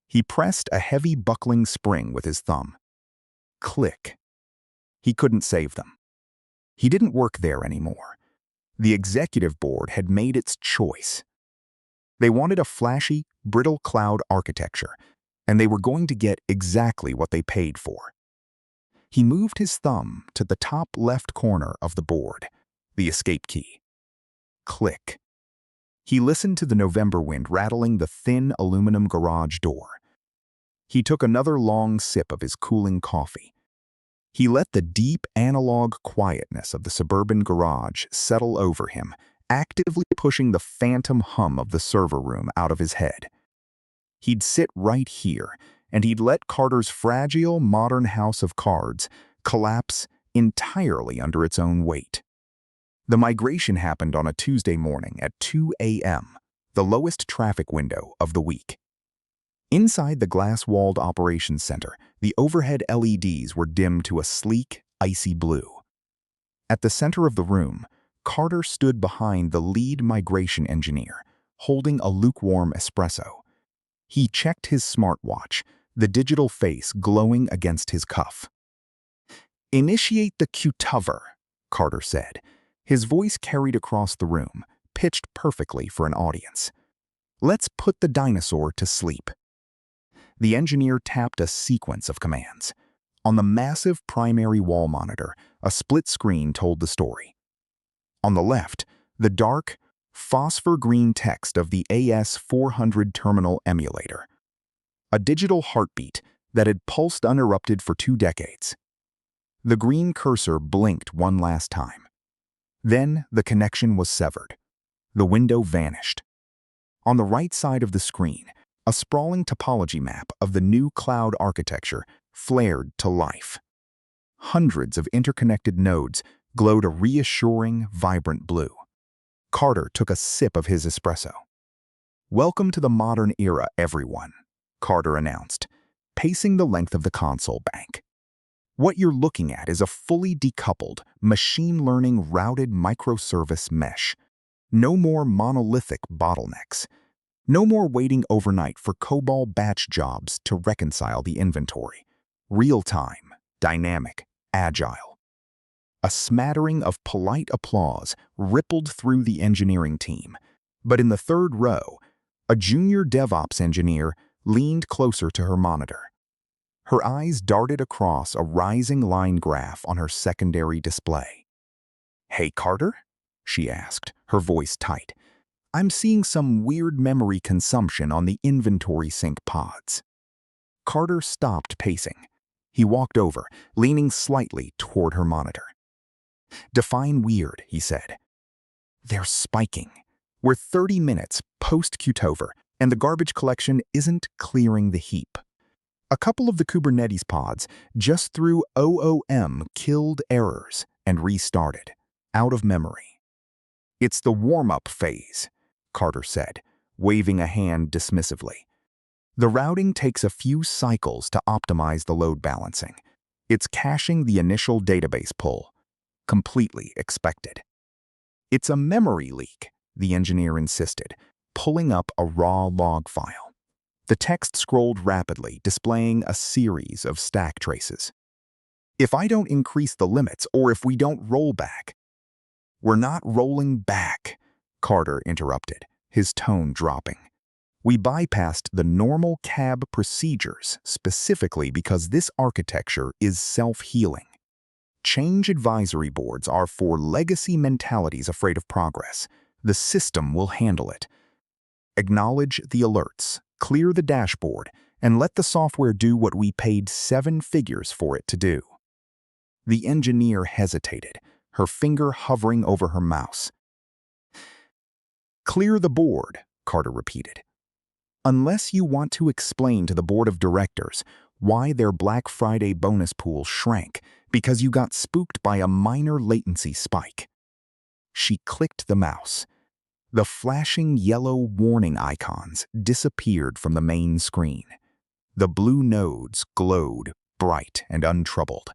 He pressed a heavy buckling spring with his thumb. Click. He couldn't save them. He didn't work there anymore. The executive board had made its choice. They wanted a flashy, brittle cloud architecture, and they were going to get exactly what they paid for. He moved his thumb to the top left corner of the board, the escape key. Click. He listened to the November wind rattling the thin aluminum garage door. He took another long sip of his cooling coffee. He let the deep analog quietness of the suburban garage settle over him, actively pushing the phantom hum of the server room out of his head. He'd sit right here, and he'd let Carter's fragile modern house of cards collapse entirely under its own weight. The migration happened on a Tuesday morning at 2 a.m., the lowest traffic window of the week. Inside the glass-walled operations center, the overhead LEDs were dimmed to a sleek, icy blue. At the center of the room, Carter stood behind the lead migration engineer, holding a lukewarm espresso. He checked his smartwatch, the digital face glowing against his cuff. "Initiate the cutover," Carter said. His voice carried across the room, pitched perfectly for an audience. "Let's put the dinosaur to sleep." The engineer tapped a sequence of commands. On the massive primary wall monitor, a split screen told the story. On the left, the dark, phosphor-green text of the AS400 terminal emulator. A digital heartbeat that had pulsed uninterrupted for 2 decades. The green cursor blinked one last time. Then the connection was severed. The window vanished. On the right side of the screen, a sprawling topology map of the new cloud architecture flared to life. Hundreds of interconnected nodes glowed a reassuring, vibrant blue. Carter took a sip of his espresso. "Welcome to the modern era, everyone," Carter announced, pacing the length of the console bank. "What you're looking at is a fully decoupled, machine-learning routed microservice mesh. No more monolithic bottlenecks. No more waiting overnight for COBOL batch jobs to reconcile the inventory. Real-time, dynamic, agile." A smattering of polite applause rippled through the engineering team, but in the third row, a junior DevOps engineer leaned closer to her monitor. Her eyes darted across a rising line graph on her secondary display. "Hey, Carter?" she asked, her voice tight. "I'm seeing some weird memory consumption on the inventory sync pods." Carter stopped pacing. He walked over, leaning slightly toward her monitor. "Define weird," he said. "They're spiking. We're 30 minutes post-cutover, and the garbage collection isn't clearing the heap. A couple of the Kubernetes pods just threw OOM killed errors and restarted, out of memory." "It's the warm-up phase," Carter said, waving a hand dismissively. "The routing takes a few cycles to optimize the load balancing. It's caching the initial database pull. Completely expected." "It's a memory leak," the engineer insisted, pulling up a raw log file. The text scrolled rapidly, displaying a series of stack traces. "If I don't increase the limits, or if we don't roll back—" "We're not rolling back," Carter interrupted, his tone dropping. "We bypassed the normal cab procedures specifically because this architecture is self-healing. Change advisory boards are for legacy mentalities afraid of progress. The system will handle it. Acknowledge the alerts, clear the dashboard, and let the software do what we paid 7 figures for it to do." The engineer hesitated, her finger hovering over her mouse. "Clear the board," Carter repeated. "Unless you want to explain to the board of directors why their Black Friday bonus pool shrank because you got spooked by a minor latency spike." She clicked the mouse. The flashing yellow warning icons disappeared from the main screen. The blue nodes glowed, bright and untroubled.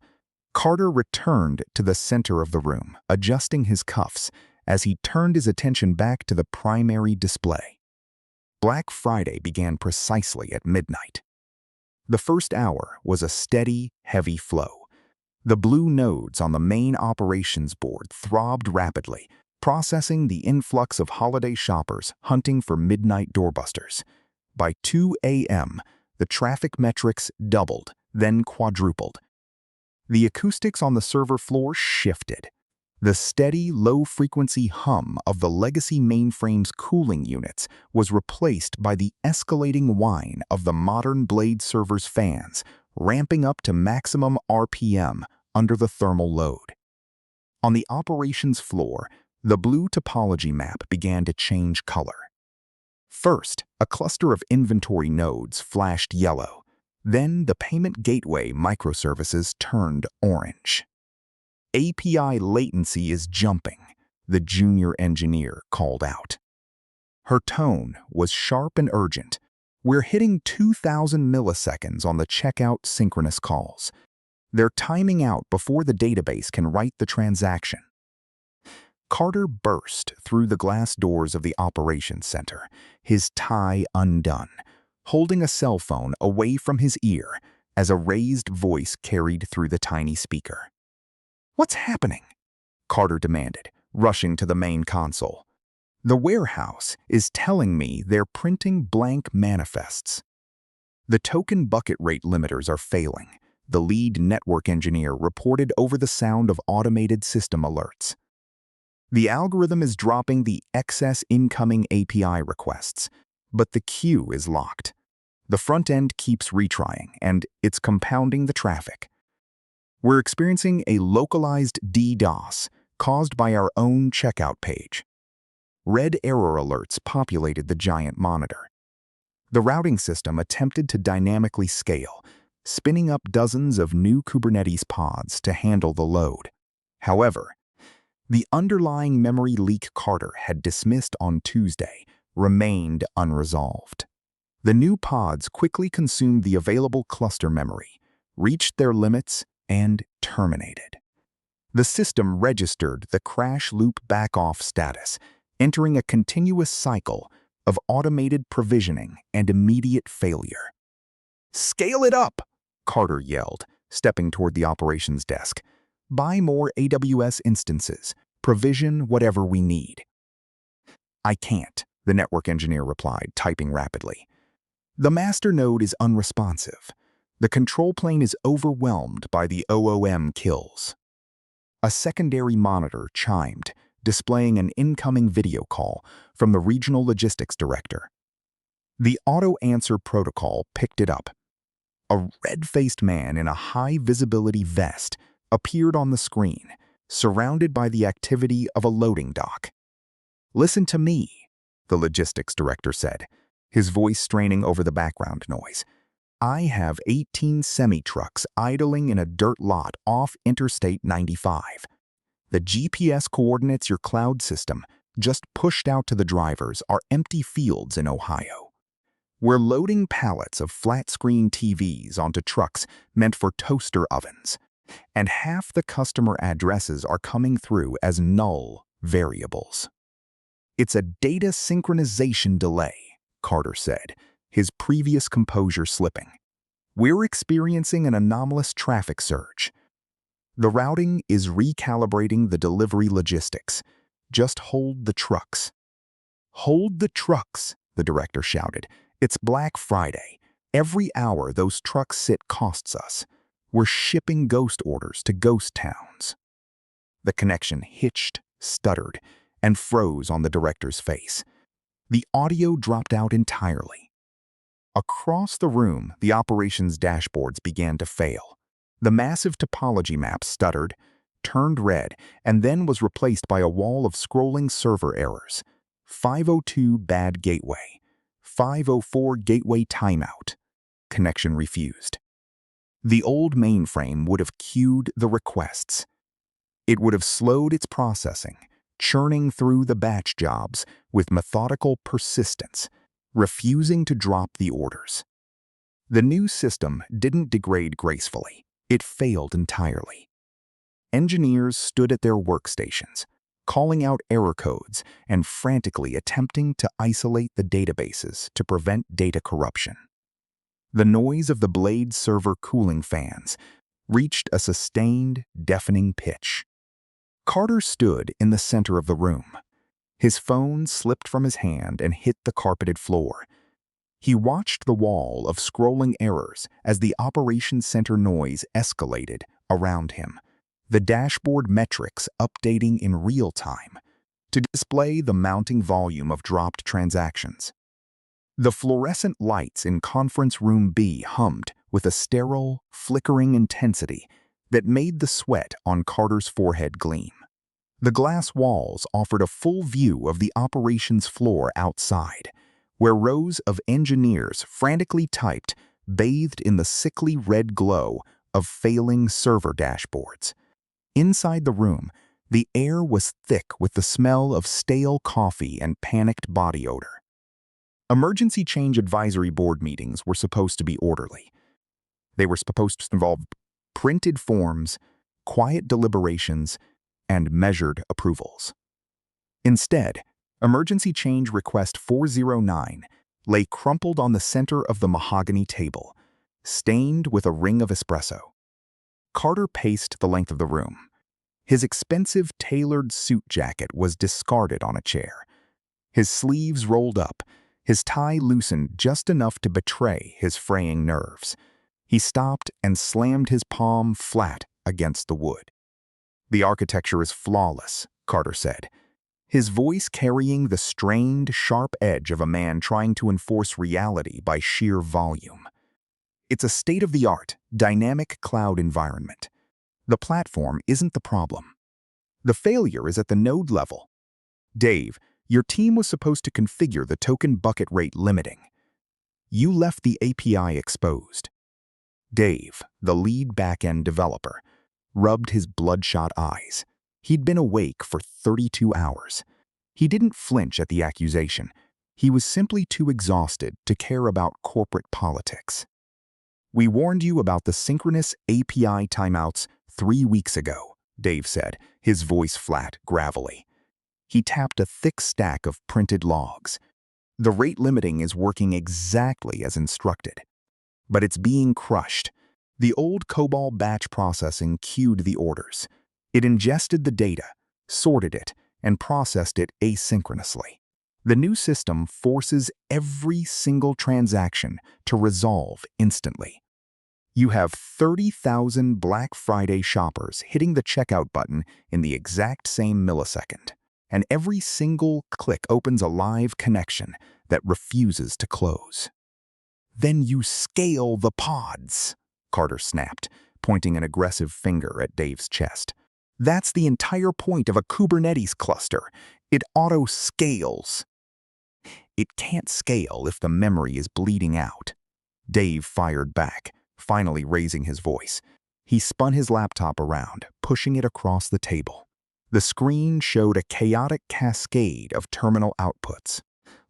Carter returned to the center of the room, adjusting his cuffs as he turned his attention back to the primary display. Black Friday began precisely at midnight. The first hour was a steady, heavy flow. The blue nodes on the main operations board throbbed rapidly, processing the influx of holiday shoppers hunting for midnight doorbusters. By 2 a.m., the traffic metrics doubled, then quadrupled. The acoustics on the server floor shifted. The steady, low-frequency hum of the legacy mainframe's cooling units was replaced by the escalating whine of the modern Blade server's fans, ramping up to maximum RPM under the thermal load. On the operations floor, the blue topology map began to change color. First, a cluster of inventory nodes flashed yellow. Then the payment gateway microservices turned orange. "API latency is jumping," the junior engineer called out. Her tone was sharp and urgent. "We're hitting 2,000 milliseconds on the checkout synchronous calls. They're timing out before the database can write the transaction." Carter burst through the glass doors of the operations center, his tie undone, holding a cell phone away from his ear as a raised voice carried through the tiny speaker. "What's happening?" Carter demanded, rushing to the main console. "The warehouse is telling me they're printing blank manifests." The token bucket rate limiters are failing, the lead network engineer reported over the sound of automated system alerts. The algorithm is dropping the excess incoming API requests, but the queue is locked. The front end keeps retrying, and it's compounding the traffic. We're experiencing a localized DDoS caused by our own checkout page. Red error alerts populated the giant monitor. The routing system attempted to dynamically scale, spinning up dozens of new Kubernetes pods to handle the load. However, the underlying memory leak Carter had dismissed on Tuesday remained unresolved. The new pods quickly consumed the available cluster memory, reached their limits, and terminated. The system registered the crash loop back-off status, entering a continuous cycle of automated provisioning and immediate failure. "Scale it up!" Carter yelled, stepping toward the operations desk. "Buy more AWS instances. Provision whatever we need." "I can't," the network engineer replied, typing rapidly. "The master node is unresponsive. The control plane is overwhelmed by the OOM kills." A secondary monitor chimed, displaying an incoming video call from the regional logistics director. The auto-answer protocol picked it up. A red-faced man in a high-visibility vest appeared on the screen, surrounded by the activity of a loading dock. "Listen to me," the logistics director said, his voice straining over the background noise. "I have 18 semi-trucks idling in a dirt lot off Interstate 95. The GPS coordinates your cloud system just pushed out to the drivers are empty fields in Ohio. We're loading pallets of flat-screen TVs onto trucks meant for toaster ovens, and half the customer addresses are coming through as null variables." "It's a data synchronization delay," Carter said, his previous composure slipping. "We're experiencing an anomalous traffic surge. The routing is recalibrating the delivery logistics. Just hold the trucks." "Hold the trucks," the director shouted. "It's Black Friday. Every hour those trucks sit costs us. We're shipping ghost orders to ghost towns." The connection hitched, stuttered, and froze on the director's face. The audio dropped out entirely. Across the room, the operations dashboards began to fail. The massive topology map stuttered, turned red, and then was replaced by a wall of scrolling server errors. 502 bad gateway. 504 gateway timeout. Connection refused. The old mainframe would have queued the requests. It would have slowed its processing, churning through the batch jobs with methodical persistence, refusing to drop the orders. The new system didn't degrade gracefully. It failed entirely. Engineers stood at their workstations, calling out error codes and frantically attempting to isolate the databases to prevent data corruption. The noise of the blade server cooling fans reached a sustained, deafening pitch. Carter stood in the center of the room. His phone slipped from his hand and hit the carpeted floor. He watched the wall of scrolling errors as the operations center noise escalated around him, the dashboard metrics updating in real time to display the mounting volume of dropped transactions. The fluorescent lights in Conference Room B hummed with a sterile, flickering intensity that made the sweat on Carter's forehead gleam. The glass walls offered a full view of the operations floor outside, where rows of engineers frantically typed, bathed in the sickly red glow of failing server dashboards. Inside the room, the air was thick with the smell of stale coffee and panicked body odor. Emergency change advisory board meetings were supposed to be orderly. They were supposed to involve printed forms, quiet deliberations, and measured approvals. Instead, Emergency Change Request 409 lay crumpled on the center of the mahogany table, stained with a ring of espresso. Carter paced the length of the room. His expensive tailored suit jacket was discarded on a chair. His sleeves rolled up, His tie loosened just enough to betray his fraying nerves. He stopped and slammed his palm flat against the wood. "The architecture is flawless," Carter said, his voice carrying the strained, sharp edge of a man trying to enforce reality by sheer volume. "It's a state-of-the-art, dynamic cloud environment. The platform isn't the problem. The failure is at the node level. Dave, your team was supposed to configure the token bucket rate limiting. You left the API exposed." Dave, the lead back-end developer, rubbed his bloodshot eyes. He'd been awake for 32 hours. He didn't flinch at the accusation. He was simply too exhausted to care about corporate politics. "We warned you about the synchronous API timeouts 3 weeks ago," Dave said, his voice flat, gravelly. He tapped a thick stack of printed logs. "The rate limiting is working exactly as instructed. But it's being crushed. The old COBOL batch processing queued the orders. It ingested the data, sorted it, and processed it asynchronously. The new system forces every single transaction to resolve instantly. You have 30,000 Black Friday shoppers hitting the checkout button in the exact same millisecond, and every single click opens a live connection that refuses to close." "Then you scale the pods," Carter snapped, pointing an aggressive finger at Dave's chest. "That's the entire point of a Kubernetes cluster. It auto-scales." "It can't scale if the memory is bleeding out." Dave fired back, finally raising his voice. He spun his laptop around, pushing it across the table. The screen showed a chaotic cascade of terminal outputs.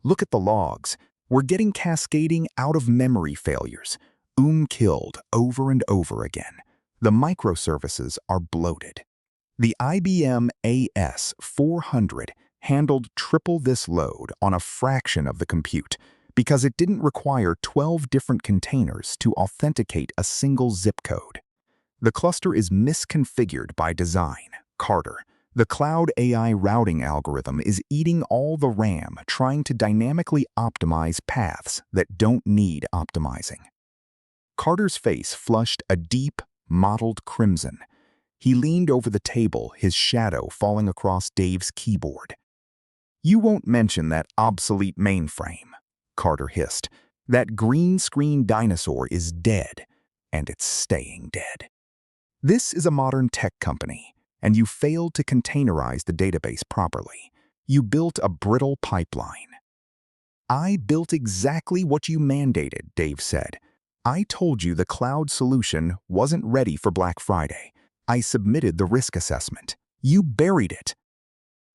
"Look at the logs. We're getting cascading out-of-memory failures. Killed over and over again. The microservices are bloated. The IBM AS400 handled triple this load on a fraction of the compute because it didn't require 12 different containers to authenticate a single zip code. The cluster is misconfigured by design, Carter. The cloud AI routing algorithm is eating all the RAM trying to dynamically optimize paths that don't need optimizing." Carter's face flushed a deep, mottled crimson. He leaned over the table, his shadow falling across Dave's keyboard. "You won't mention that obsolete mainframe," Carter hissed. "That green screen dinosaur is dead, and it's staying dead. This is a modern tech company, and you failed to containerize the database properly. You built a brittle pipeline." "I built exactly what you mandated," Dave said. "I told you the cloud solution wasn't ready for Black Friday. I submitted the risk assessment. You buried it."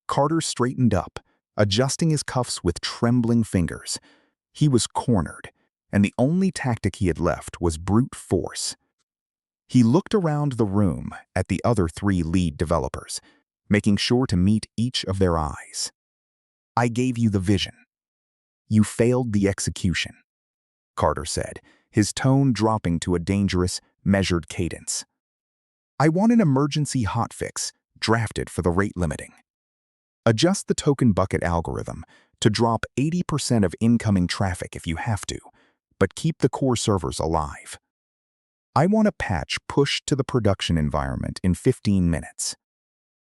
Carter straightened up, adjusting his cuffs with trembling fingers. He was cornered, and the only tactic he had left was brute force. He looked around the room at the other 3 lead developers, making sure to meet each of their eyes. "I gave you the vision. You failed the execution," Carter said, his tone dropping to a dangerous, measured cadence. "I want an emergency hotfix drafted for the rate limiting. Adjust the token bucket algorithm to drop 80% of incoming traffic if you have to, but keep the core servers alive. I want a patch pushed to the production environment in 15 minutes.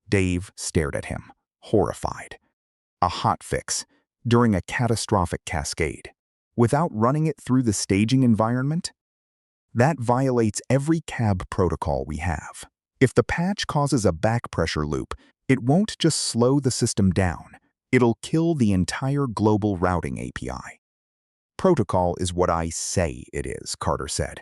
Dave stared at him, horrified. A hotfix during a catastrophic cascade, without running it through the staging environment? That violates every CAB protocol we have. If the patch causes a back pressure loop, it won't just slow the system down, it'll kill the entire global routing API. Protocol is what I say it is, Carter said.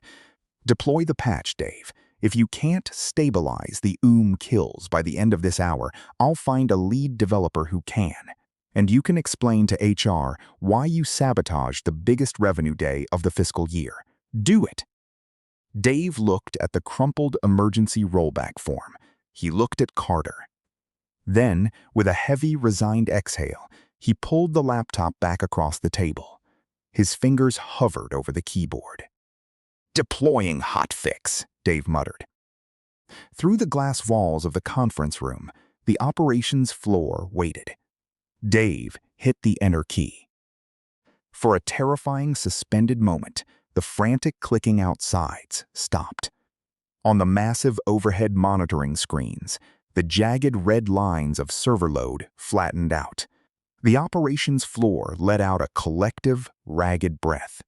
Deploy the patch, Dave. If you can't stabilize the kills by the end of this hour, I'll find a lead developer who can. And you can explain to HR why you sabotaged the biggest revenue day of the fiscal year. Do it. Dave looked at the crumpled emergency rollback form. He looked at Carter. Then, with a heavy, resigned exhale, he pulled the laptop back across the table. His fingers hovered over the keyboard. Deploying hotfix, Dave muttered. Through the glass walls of the conference room, the operations floor waited. Dave hit the enter key. For a terrifying suspended moment, the frantic clicking outsides stopped. On the massive overhead monitoring screens, the jagged red lines of server load flattened out. The operations floor let out a collective, ragged breath.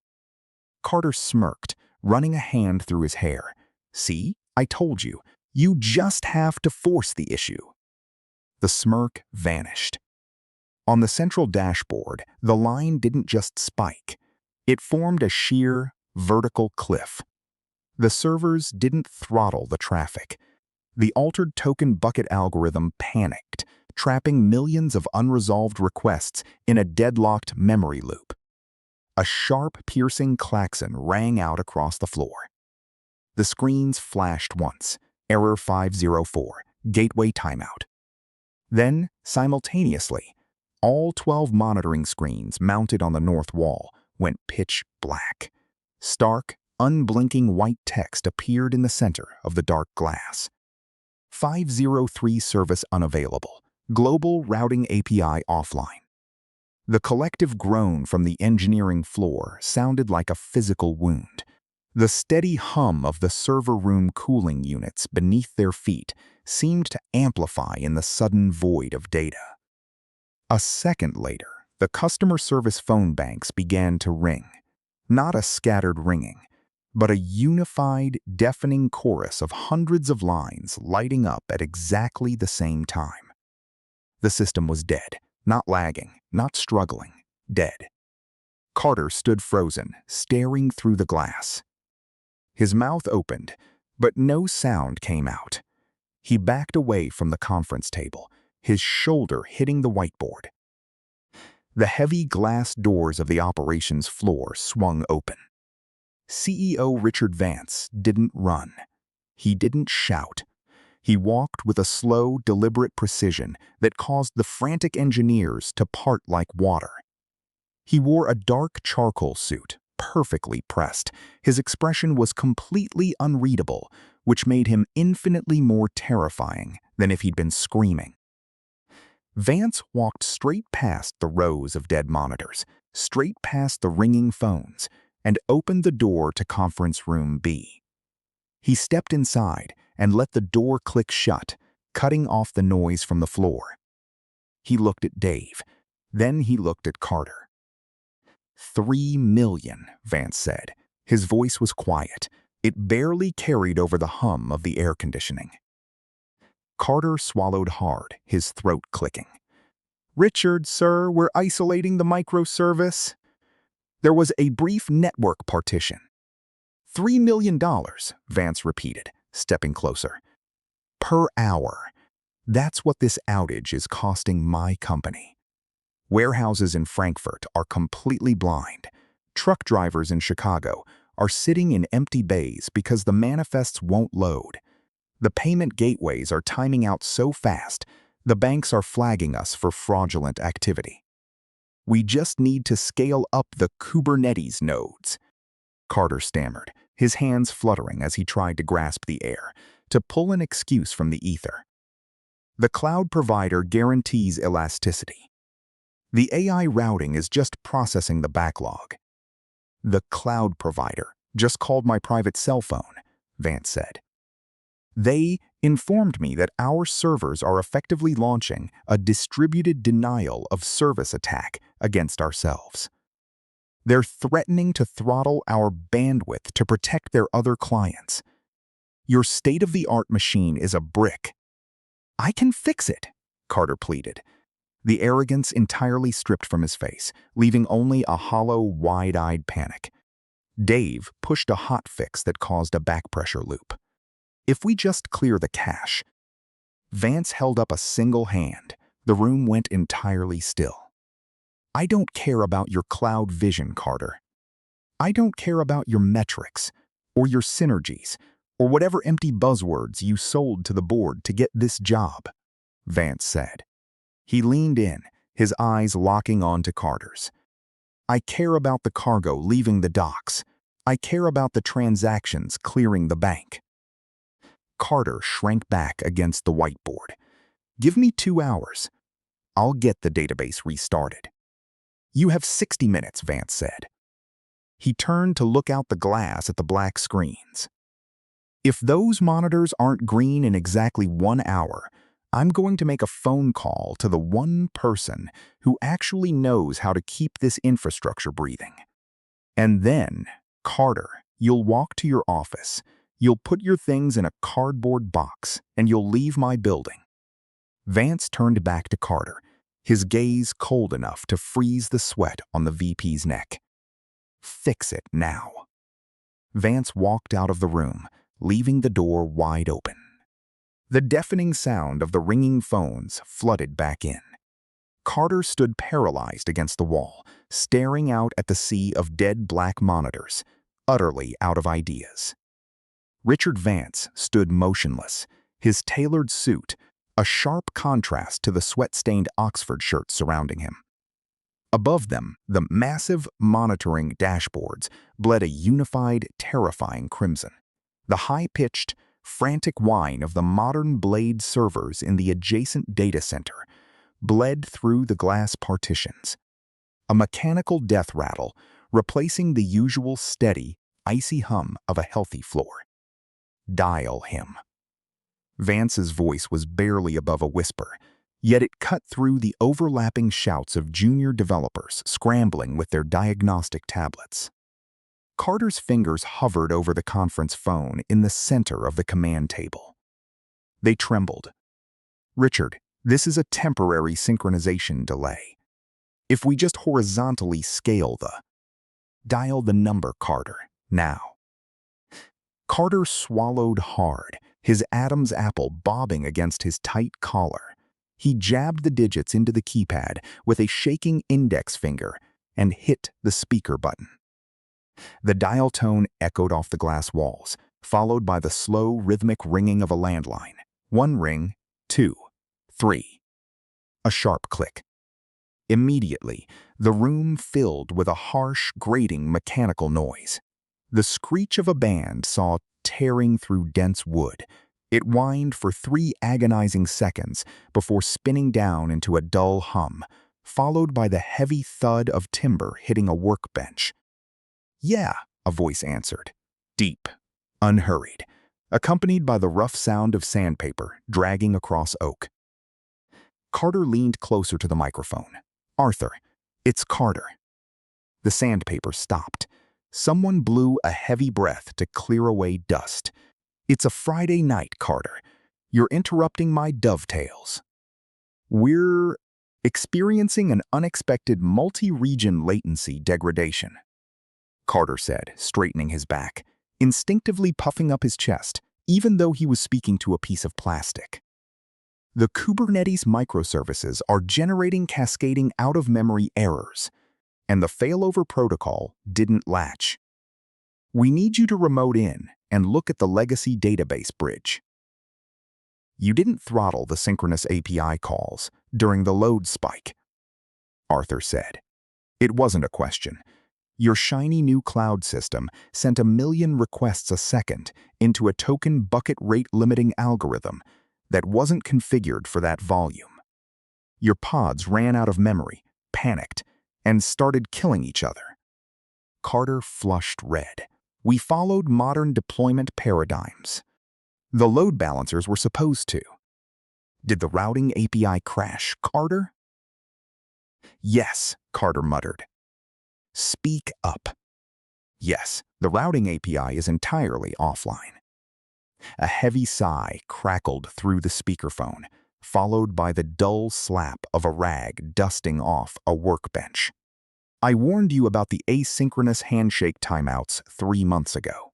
Carter smirked, running a hand through his hair. "See, I told you. You just have to force the issue." The smirk vanished. On the central dashboard, the line didn't just spike. It formed a sheer, vertical cliff. The servers didn't throttle the traffic. The altered token bucket algorithm panicked, trapping millions of unresolved requests in a deadlocked memory loop. A sharp, piercing klaxon rang out across the floor. The screens flashed once. Error 504, gateway timeout. Then, simultaneously, all 12 monitoring screens mounted on the north wall went pitch black. Stark, unblinking white text appeared in the center of the dark glass. 503 service unavailable. Global routing API offline. The collective groan from the engineering floor sounded like a physical wound. The steady hum of the server room cooling units beneath their feet seemed to amplify in the sudden void of data. A second later, the customer service phone banks began to ring. Not a scattered ringing, but a unified, deafening chorus of hundreds of lines lighting up at exactly the same time. The system was dead, not lagging, not struggling, dead. Carter stood frozen, staring through the glass. His mouth opened, but no sound came out. He backed away from the conference table, his shoulder hitting the whiteboard. The heavy glass doors of the operations floor swung open. CEO Richard Vance didn't run. He didn't shout. He walked with a slow, deliberate precision that caused the frantic engineers to part like water. He wore a dark charcoal suit, perfectly pressed. His expression was completely unreadable, which made him infinitely more terrifying than if he'd been screaming. Vance walked straight past the rows of dead monitors, straight past the ringing phones, and opened the door to conference room B. He stepped inside and let the door click shut, cutting off the noise from the floor. He looked at Dave. Then he looked at Carter. 3 million, Vance said. His voice was quiet. It barely carried over the hum of the air conditioning. Carter swallowed hard, his throat clicking. "Richard, sir, we're isolating the microservice." There was a brief network partition. $3 million, Vance repeated, stepping closer. Per hour. That's what this outage is costing my company. Warehouses in Frankfurt are completely blind. Truck drivers in Chicago are sitting in empty bays because the manifests won't load. The payment gateways are timing out so fast, the banks are flagging us for fraudulent activity. We just need to scale up the Kubernetes nodes. Carter stammered, his hands fluttering as he tried to grasp the air, to pull an excuse from the ether. The cloud provider guarantees elasticity. The AI routing is just processing the backlog. The cloud provider just called my private cell phone, Vance said. They informed me that our servers are effectively launching a distributed denial of service attack against ourselves. They're threatening to throttle our bandwidth to protect their other clients. Your state-of-the-art machine is a brick. I can fix it, Carter pleaded, the arrogance entirely stripped from his face, leaving only a hollow, wide-eyed panic. Dave pushed a hot fix that caused a back pressure loop. If we just clear the cache. Vance held up a single hand. The room went entirely still. I don't care about your cloud vision, Carter. I don't care about your metrics, or your synergies, or whatever empty buzzwords you sold to the board to get this job, Vance said. He leaned in, his eyes locking onto Carter's. I care about the cargo leaving the docks. I care about the transactions clearing the bank. Carter shrank back against the whiteboard. Give me 2 hours. I'll get the database restarted. "You have 60 minutes," Vance said. He turned to look out the glass at the black screens. "If those monitors aren't green in exactly 1 hour, I'm going to make a phone call to the one person who actually knows how to keep this infrastructure breathing. And then, Carter, you'll walk to your office, you'll put your things in a cardboard box, and you'll leave my building." Vance turned back to Carter, his gaze cold enough to freeze the sweat on the VP's neck. "Fix it now." Vance walked out of the room, leaving the door wide open. The deafening sound of the ringing phones flooded back in. Carter stood paralyzed against the wall, staring out at the sea of dead black monitors, utterly out of ideas. Richard Vance stood motionless, his tailored suit a sharp contrast to the sweat-stained Oxford shirt surrounding him. Above them, the massive monitoring dashboards bled a unified, terrifying crimson. The high-pitched, frantic whine of the modern blade servers in the adjacent data center bled through the glass partitions. A mechanical death rattle, replacing the usual steady, icy hum of a healthy floor. "Dial him." Vance's voice was barely above a whisper, yet it cut through the overlapping shouts of junior developers scrambling with their diagnostic tablets. Carter's fingers hovered over the conference phone in the center of the command table. They trembled. "Richard, this is a temporary synchronization delay. If we just horizontally scale the..." "Dial the number, Carter, now." Carter swallowed hard, his Adam's apple bobbing against his tight collar. He jabbed the digits into the keypad with a shaking index finger and hit the speaker button. The dial tone echoed off the glass walls, followed by the slow, rhythmic ringing of a landline. 1 ring, 2, 3. A sharp click. Immediately, the room filled with a harsh, grating mechanical noise. The screech of a band saw tearing through dense wood. It whined for 3 agonizing seconds before spinning down into a dull hum, followed by the heavy thud of timber hitting a workbench. "Yeah," a voice answered, deep, unhurried, accompanied by the rough sound of sandpaper dragging across oak. Carter leaned closer to the microphone. "Arthur, it's Carter." The sandpaper stopped. Someone blew a heavy breath to clear away dust. "It's a Friday night, Carter. You're interrupting my dovetails." "We're experiencing an unexpected multi-region latency degradation," Carter said, straightening his back, instinctively puffing up his chest, even though he was speaking to a piece of plastic. "The Kubernetes microservices are generating cascading out-of-memory errors, and the failover protocol didn't latch. We need you to remote in and look at the legacy database bridge." "You didn't throttle the synchronous API calls during the load spike," Arthur said. "It wasn't a question. Your shiny new cloud system sent 1,000,000 requests a second into a token bucket rate limiting algorithm that wasn't configured for that volume. Your pods ran out of memory, panicked, and started killing each other." Carter flushed red. "We followed modern deployment paradigms. The load balancers were supposed to." "Did the routing API crash, Carter?" "Yes," Carter muttered. "Speak up." "Yes, the routing API is entirely offline." A heavy sigh crackled through the speakerphone, followed by the dull slap of a rag dusting off a workbench. "I warned you about the asynchronous handshake timeouts 3 months ago.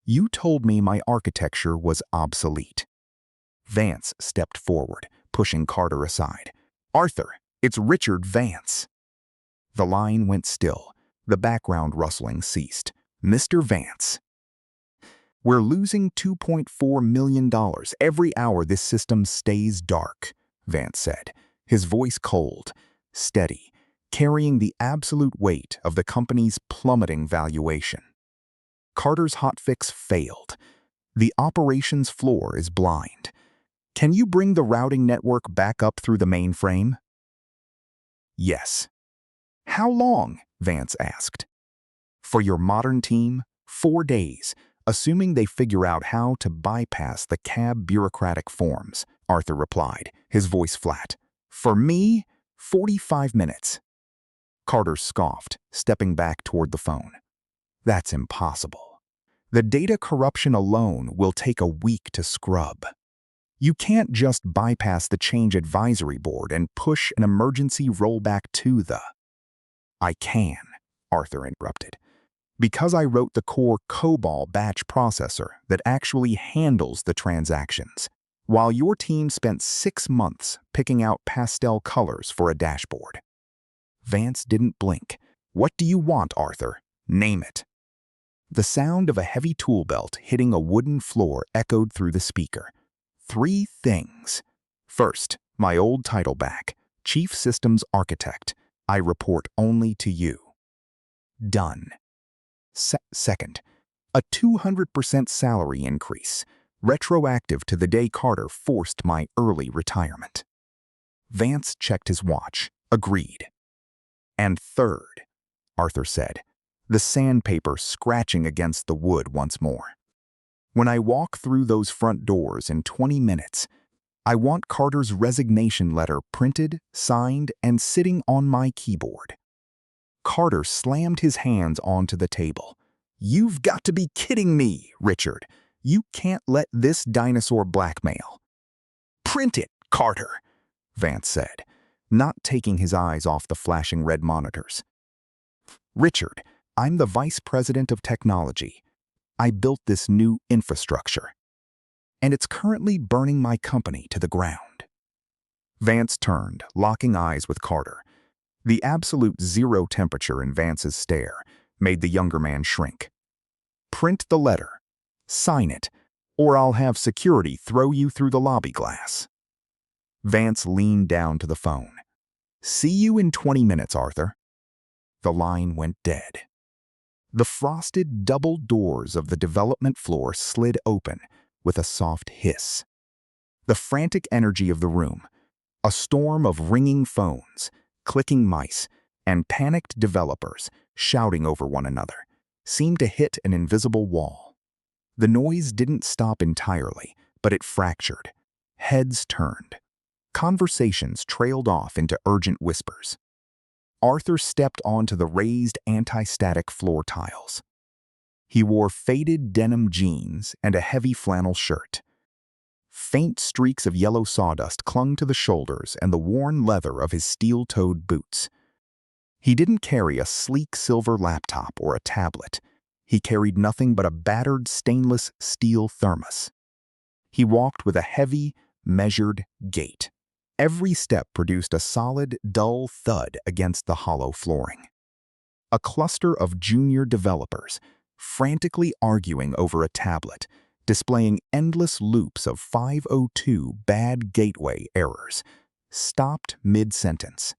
You told me my architecture was obsolete." Vance stepped forward, pushing Carter aside. "Arthur, it's Richard Vance." The line went still. The background rustling ceased. "Mr. Vance." "We're losing $2.4 million every hour this system stays dark," Vance said, his voice cold, steady, carrying the absolute weight of the company's plummeting valuation. Carter's hotfix failed. "The operations floor is blind. Can you bring the routing network back up through the mainframe?" "Yes." How long? Vance asked. For your modern team, 4 days, assuming they figure out how to bypass the cab bureaucratic forms, Arthur replied, his voice flat. For me, 45 minutes. Carter scoffed, stepping back toward the phone. That's impossible. The data corruption alone will take a week to scrub. You can't just bypass the change advisory board and push an emergency rollback to the... I can, Arthur interrupted. Because I wrote the core COBOL batch processor that actually handles the transactions, while your team spent 6 months picking out pastel colors for a dashboard. Vance didn't blink. What do you want, Arthur? Name it. The sound of a heavy tool belt hitting a wooden floor echoed through the speaker. 3 things. First, my old title back, Chief Systems Architect. I report only to you. Done. Second, a 200% salary increase, retroactive to the day Carter forced my early retirement. Vance checked his watch, agreed. And third, Arthur said, the sandpaper scratching against the wood once more. When I walk through those front doors in 20 minutes, I want Carter's resignation letter printed, signed, and sitting on my keyboard. Carter slammed his hands onto the table. You've got to be kidding me, Richard. You can't let this dinosaur blackmail. Print it, Carter, Vance said, not taking his eyes off the flashing red monitors. Richard, I'm the Vice President of Technology. I built this new infrastructure, and it's currently burning my company to the ground. Vance turned, locking eyes with Carter. The absolute zero temperature in Vance's stare made the younger man shrink. Print the letter, sign it, or I'll have security throw you through the lobby glass. Vance leaned down to the phone. See you in 20 minutes, Arthur. The line went dead. The frosted double doors of the development floor slid open with a soft hiss. The frantic energy of the room, a storm of ringing phones, clicking mice, and panicked developers shouting over one another, seemed to hit an invisible wall. The noise didn't stop entirely, but it fractured. Heads turned. Conversations trailed off into urgent whispers. Arthur stepped onto the raised anti-static floor tiles. He wore faded denim jeans and a heavy flannel shirt. Faint streaks of yellow sawdust clung to the shoulders and the worn leather of his steel-toed boots. He didn't carry a sleek silver laptop or a tablet. He carried nothing but a battered stainless steel thermos. He walked with a heavy, measured gait. Every step produced a solid, dull thud against the hollow flooring. A cluster of junior developers, frantically arguing over a tablet, displaying endless loops of 502 bad gateway errors, stopped mid-sentence.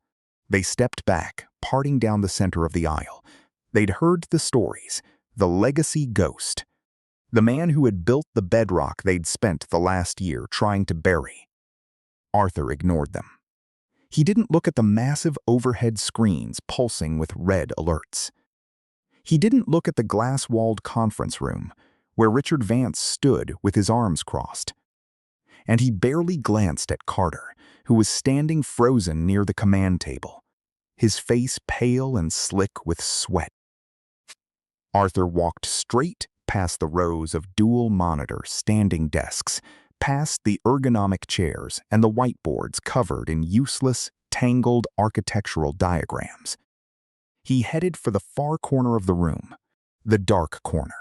They stepped back, parting down the center of the aisle. They'd heard the stories, the legacy ghost, the man who had built the bedrock they'd spent the last year trying to bury. Arthur ignored them. He didn't look at the massive overhead screens pulsing with red alerts. He didn't look at the glass-walled conference room where Richard Vance stood with his arms crossed. And he barely glanced at Carter, who was standing frozen near the command table, his face pale and slick with sweat. Arthur walked straight past the rows of dual-monitor standing desks, past the ergonomic chairs and the whiteboards covered in useless, tangled architectural diagrams. He headed for the far corner of the room, the dark corner.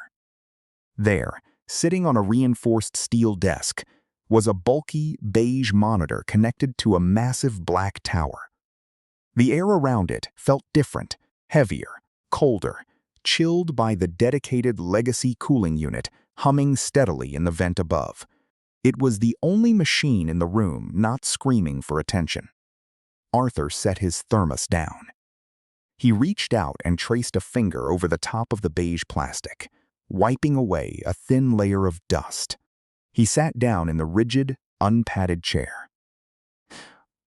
There, sitting on a reinforced steel desk, was a bulky, beige monitor connected to a massive black tower. The air around it felt different, heavier, colder, chilled by the dedicated legacy cooling unit humming steadily in the vent above. It was the only machine in the room not screaming for attention. Arthur set his thermos down. He reached out and traced a finger over the top of the beige plastic, wiping away a thin layer of dust. He sat down in the rigid, unpadded chair.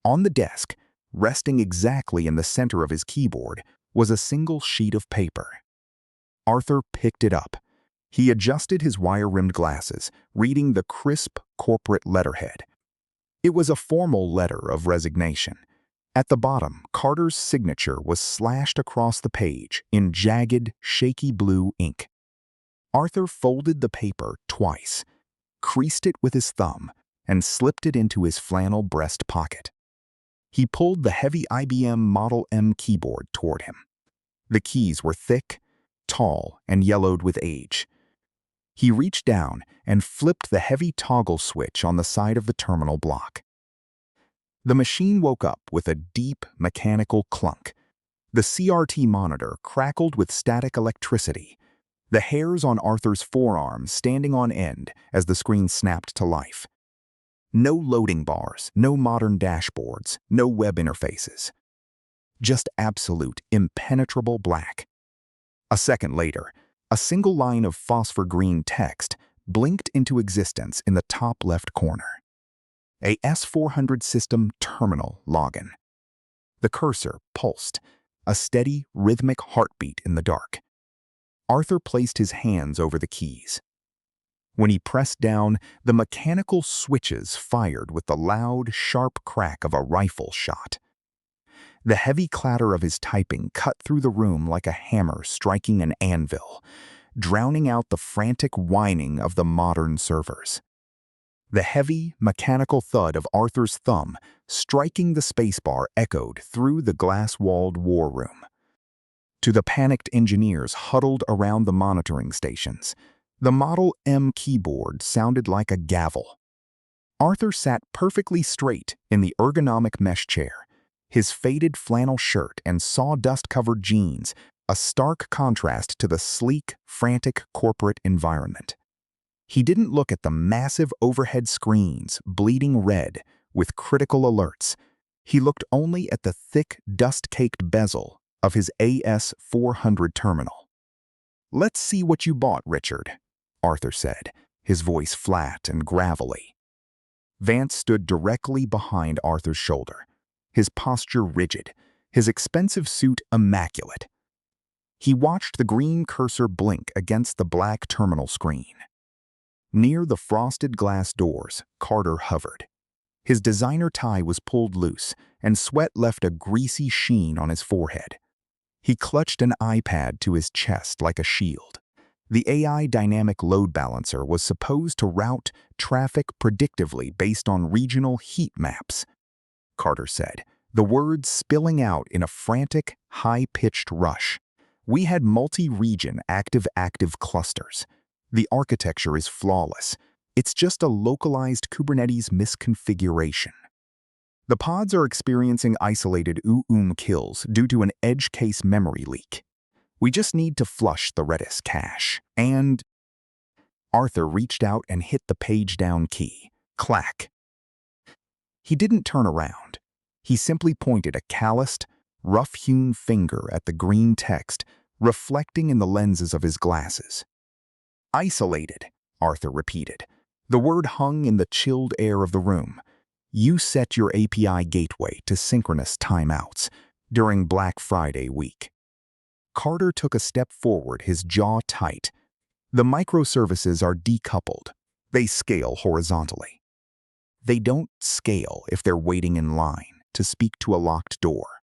On the desk, resting exactly in the center of his keyboard, was a single sheet of paper. Arthur picked it up. He adjusted his wire-rimmed glasses, reading the crisp corporate letterhead. It was a formal letter of resignation. At the bottom, Carter's signature was slashed across the page in jagged, shaky blue ink. Arthur folded the paper twice, creased it with his thumb, and slipped it into his flannel breast pocket. He pulled the heavy IBM Model M keyboard toward him. The keys were thick, tall, and yellowed with age. He reached down and flipped the heavy toggle switch on the side of the terminal block. The machine woke up with a deep, mechanical clunk. The CRT monitor crackled with static electricity, the hairs on Arthur's forearms standing on end as the screen snapped to life. No loading bars, no modern dashboards, no web interfaces. Just absolute, impenetrable black. A second later, a single line of phosphor-green text blinked into existence in the top left corner. A S400 system terminal login. The cursor pulsed, a steady, rhythmic heartbeat in the dark. Arthur placed his hands over the keys. When he pressed down, the mechanical switches fired with the loud, sharp crack of a rifle shot. The heavy clatter of his typing cut through the room like a hammer striking an anvil, drowning out the frantic whining of the modern servers. The heavy, mechanical thud of Arthur's thumb striking the spacebar echoed through the glass-walled war room. To the panicked engineers huddled around the monitoring stations, the Model M keyboard sounded like a gavel. Arthur sat perfectly straight in the ergonomic mesh chair, his faded flannel shirt and sawdust-covered jeans a stark contrast to the sleek, frantic corporate environment. He didn't look at the massive overhead screens, bleeding red, with critical alerts. He looked only at the thick, dust-caked bezel of his AS400 terminal. "Let's see what you bought, Richard," Arthur said, his voice flat and gravelly. Vance stood directly behind Arthur's shoulder, his posture rigid, his expensive suit immaculate. He watched the green cursor blink against the black terminal screen. Near the frosted glass doors, Carter hovered. His designer tie was pulled loose, and sweat left a greasy sheen on his forehead. He clutched an iPad to his chest like a shield. The AI dynamic load balancer was supposed to route traffic predictively based on regional heat maps, Carter said, the words spilling out in a frantic, high-pitched rush. "We had multi-region active clusters. The architecture is flawless. It's just a localized Kubernetes misconfiguration. The pods are experiencing isolated kills due to an edge case memory leak. We just need to flush the Redis cache." And Arthur reached out and hit the page down key. Clack. He didn't turn around. He simply pointed a calloused, rough-hewn finger at the green text reflecting in the lenses of his glasses. "Isolated," Arthur repeated. The word hung in the chilled air of the room. "You set your API gateway to synchronous timeouts during Black Friday week." Carter took a step forward, his jaw tight. "The microservices are decoupled. They scale horizontally. They don't scale if they're waiting in line to speak to a locked door,"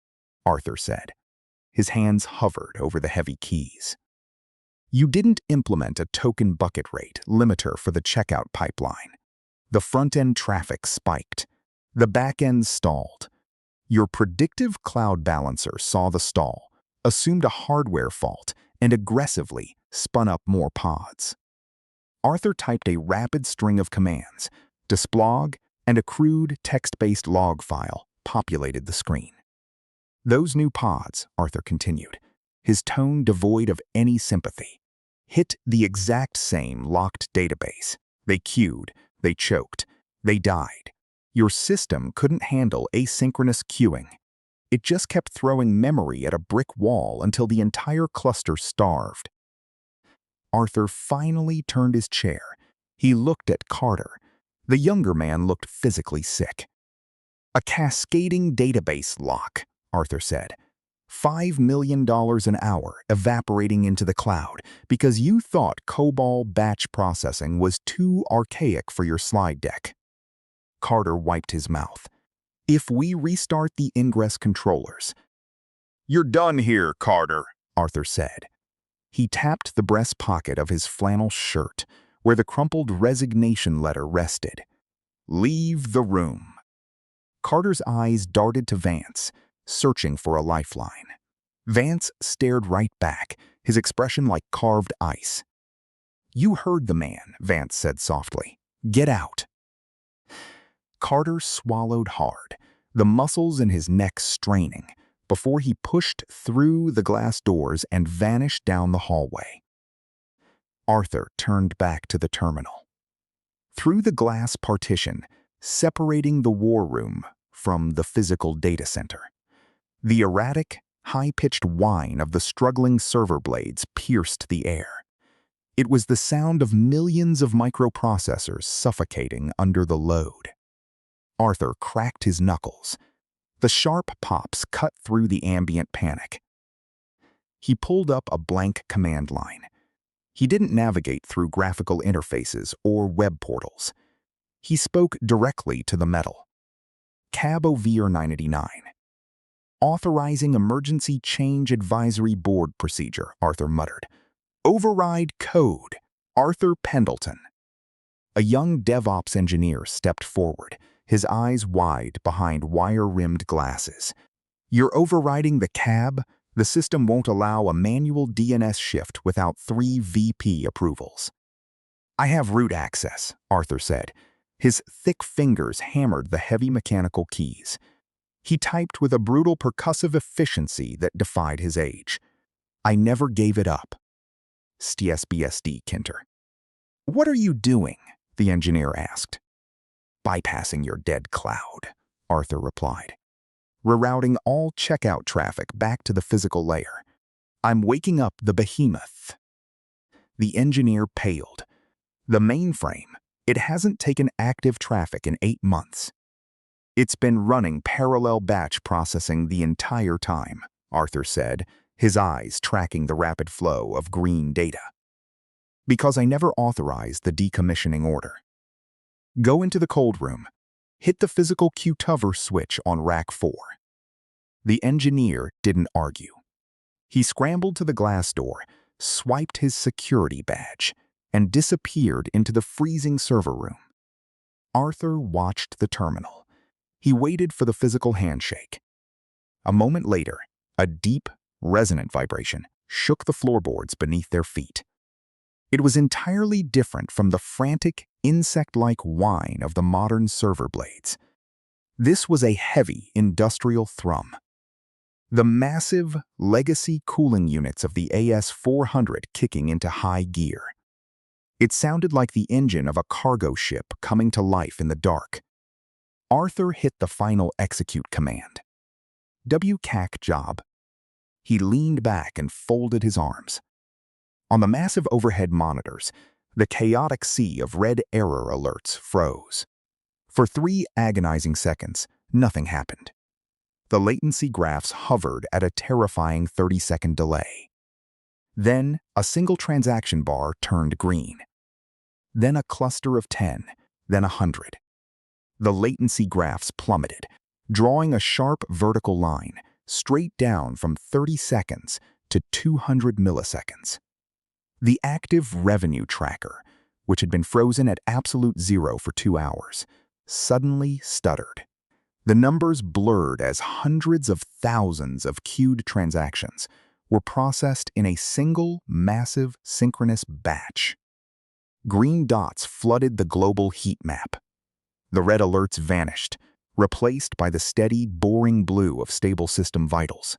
Arthur said. His hands hovered over the heavy keys. "You didn't implement a token bucket rate limiter for the checkout pipeline. The front-end traffic spiked. The back-end stalled. Your predictive cloud balancer saw the stall, assumed a hardware fault, and aggressively spun up more pods." Arthur typed a rapid string of commands. Displog and a crude text-based log file populated the screen. "Those new pods," Arthur continued, his tone devoid of any sympathy, "hit the exact same locked database. They queued, they choked, they died. Your system couldn't handle asynchronous queuing. It just kept throwing memory at a brick wall until the entire cluster starved." Arthur finally turned his chair. He looked at Carter. The younger man looked physically sick. A cascading database lock, Arthur said. $5 million an hour evaporating into the cloud because you thought COBOL batch processing was too archaic for your slide deck. Carter wiped his mouth. If we restart the ingress controllers. You're done here, Carter, Arthur said. He tapped the breast pocket of his flannel shirt, where the crumpled resignation letter rested. Leave the room. Carter's eyes darted to Vance, searching for a lifeline. Vance stared right back, his expression like carved ice. You heard the man, Vance said softly. Get out. Carter swallowed hard, the muscles in his neck straining, before he pushed through the glass doors and vanished down the hallway. Arthur turned back to the terminal. Through the glass partition, separating the war room from the physical data center, the erratic, high-pitched whine of the struggling server blades pierced the air. It was the sound of millions of microprocessors suffocating under the load. Arthur cracked his knuckles. The sharp pops cut through the ambient panic. He pulled up a blank command line. He didn't navigate through graphical interfaces or web portals. He spoke directly to the metal. Cab OVR 989. Authorizing emergency change advisory board procedure, Arthur muttered. Override code, Arthur Pendleton. A young DevOps engineer stepped forward, his eyes wide behind wire-rimmed glasses. You're overriding the cab? The system won't allow a manual DNS shift without 3 VP approvals. I have root access, Arthur said. His thick fingers hammered the heavy mechanical keys. He typed with a brutal percussive efficiency that defied his age. I never gave it up. STSBSD, Kinter. What are you doing? The engineer asked. Bypassing your dead cloud, Arthur replied. Rerouting all checkout traffic back to the physical layer. I'm waking up the behemoth. The engineer paled. The mainframe, it hasn't taken active traffic in 8 months. It's been running parallel batch processing the entire time, Arthur said, his eyes tracking the rapid flow of green data. Because I never authorized the decommissioning order. Go into the cold room. Hit the physical QTover switch on rack 4. The engineer didn't argue. He scrambled to the glass door, swiped his security badge, and disappeared into the freezing server room. Arthur watched the terminal. He waited for the physical handshake. A moment later, a deep, resonant vibration shook the floorboards beneath their feet. It was entirely different from the frantic, insect-like whine of the modern server blades. This was a heavy, industrial thrum. The massive, legacy cooling units of the AS-400 kicking into high gear. It sounded like the engine of a cargo ship coming to life in the dark. Arthur hit the final execute command. WCAC job. He leaned back and folded his arms. On the massive overhead monitors, the chaotic sea of red error alerts froze. For 3 agonizing seconds, nothing happened. The latency graphs hovered at a terrifying 30-second delay. Then, a single transaction bar turned green. Then a cluster of 10, then 100. The latency graphs plummeted, drawing a sharp vertical line straight down from 30 seconds to 200 milliseconds. The active revenue tracker, which had been frozen at absolute 0 for 2 hours, suddenly stuttered. The numbers blurred as hundreds of thousands of queued transactions were processed in a single, massive, synchronous batch. Green dots flooded the global heat map. The red alerts vanished, replaced by the steady, boring blue of stable system vitals.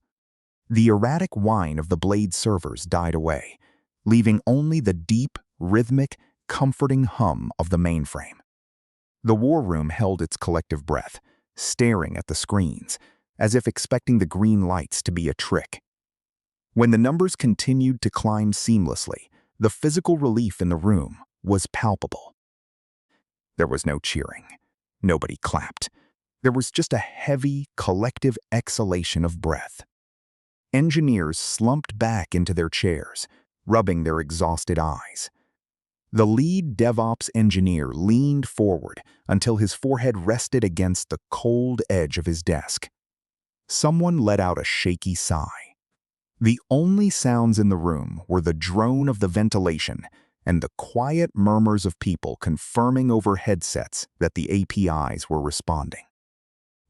The erratic whine of the blade servers died away, leaving only the deep, rhythmic, comforting hum of the mainframe. The war room held its collective breath, staring at the screens, as if expecting the green lights to be a trick. When the numbers continued to climb seamlessly, the physical relief in the room was palpable. There was no cheering. Nobody clapped. There was just a heavy, collective exhalation of breath. Engineers slumped back into their chairs, rubbing their exhausted eyes. The lead DevOps engineer leaned forward until his forehead rested against the cold edge of his desk. Someone let out a shaky sigh. The only sounds in the room were the drone of the ventilation and the quiet murmurs of people confirming over headsets that the APIs were responding.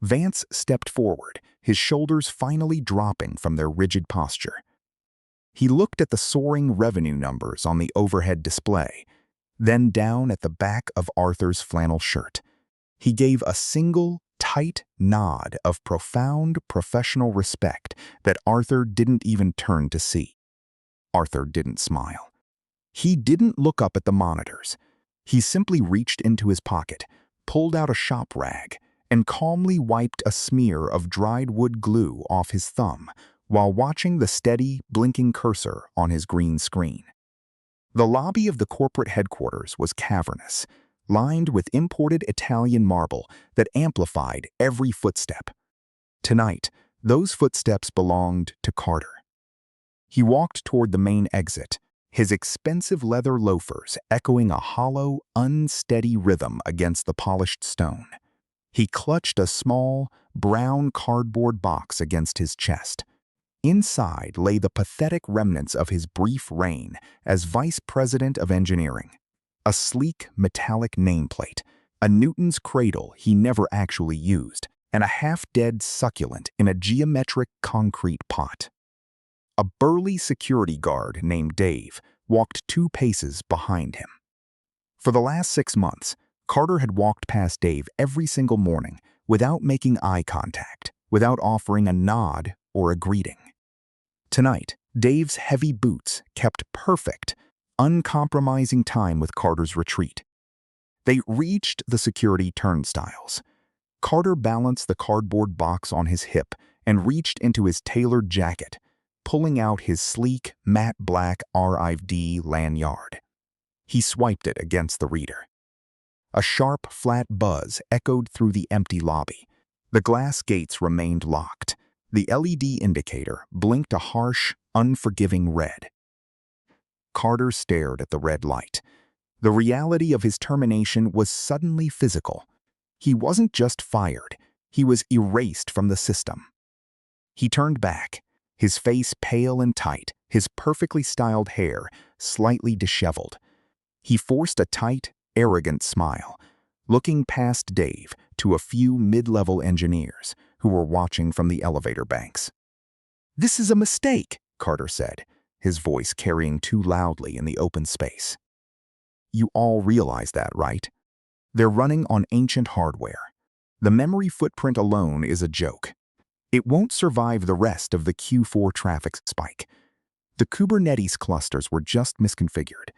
Vance stepped forward, his shoulders finally dropping from their rigid posture. He looked at the soaring revenue numbers on the overhead display, then down at the back of Arthur's flannel shirt. He gave a single, tight nod of profound professional respect that Arthur didn't even turn to see. Arthur didn't smile. He didn't look up at the monitors. He simply reached into his pocket, pulled out a shop rag, and calmly wiped a smear of dried wood glue off his thumb while watching the steady, blinking cursor on his green screen. The lobby of the corporate headquarters was cavernous, lined with imported Italian marble that amplified every footstep. Tonight, those footsteps belonged to Carter. He walked toward the main exit, his expensive leather loafers echoing a hollow, unsteady rhythm against the polished stone. He clutched a small, brown cardboard box against his chest. Inside lay the pathetic remnants of his brief reign as Vice President of Engineering. A sleek, metallic nameplate, a Newton's cradle he never actually used, and a half-dead succulent in a geometric concrete pot. A burly security guard named Dave walked 2 paces behind him. For the last 6 months, Carter had walked past Dave every single morning without making eye contact, without offering a nod or a greeting. Tonight, Dave's heavy boots kept perfect, uncompromising time with Carter's retreat. They reached the security turnstiles. Carter balanced the cardboard box on his hip and reached into his tailored jacket, pulling out his sleek, matte black RID lanyard. He swiped it against the reader. A sharp, flat buzz echoed through the empty lobby. The glass gates remained locked. The LED indicator blinked a harsh, unforgiving red. Carter stared at the red light. The reality of his termination was suddenly physical. He wasn't just fired, he was erased from the system. He turned back, his face pale and tight, his perfectly styled hair slightly disheveled. He forced a tight, arrogant smile, looking past Dave to a few mid-level engineers who were watching from the elevator banks. "This is a mistake," Carter said, his voice carrying too loudly in the open space. "You all realize that, right? They're running on ancient hardware. The memory footprint alone is a joke. It won't survive the rest of the Q4 traffic spike. The Kubernetes clusters were just misconfigured.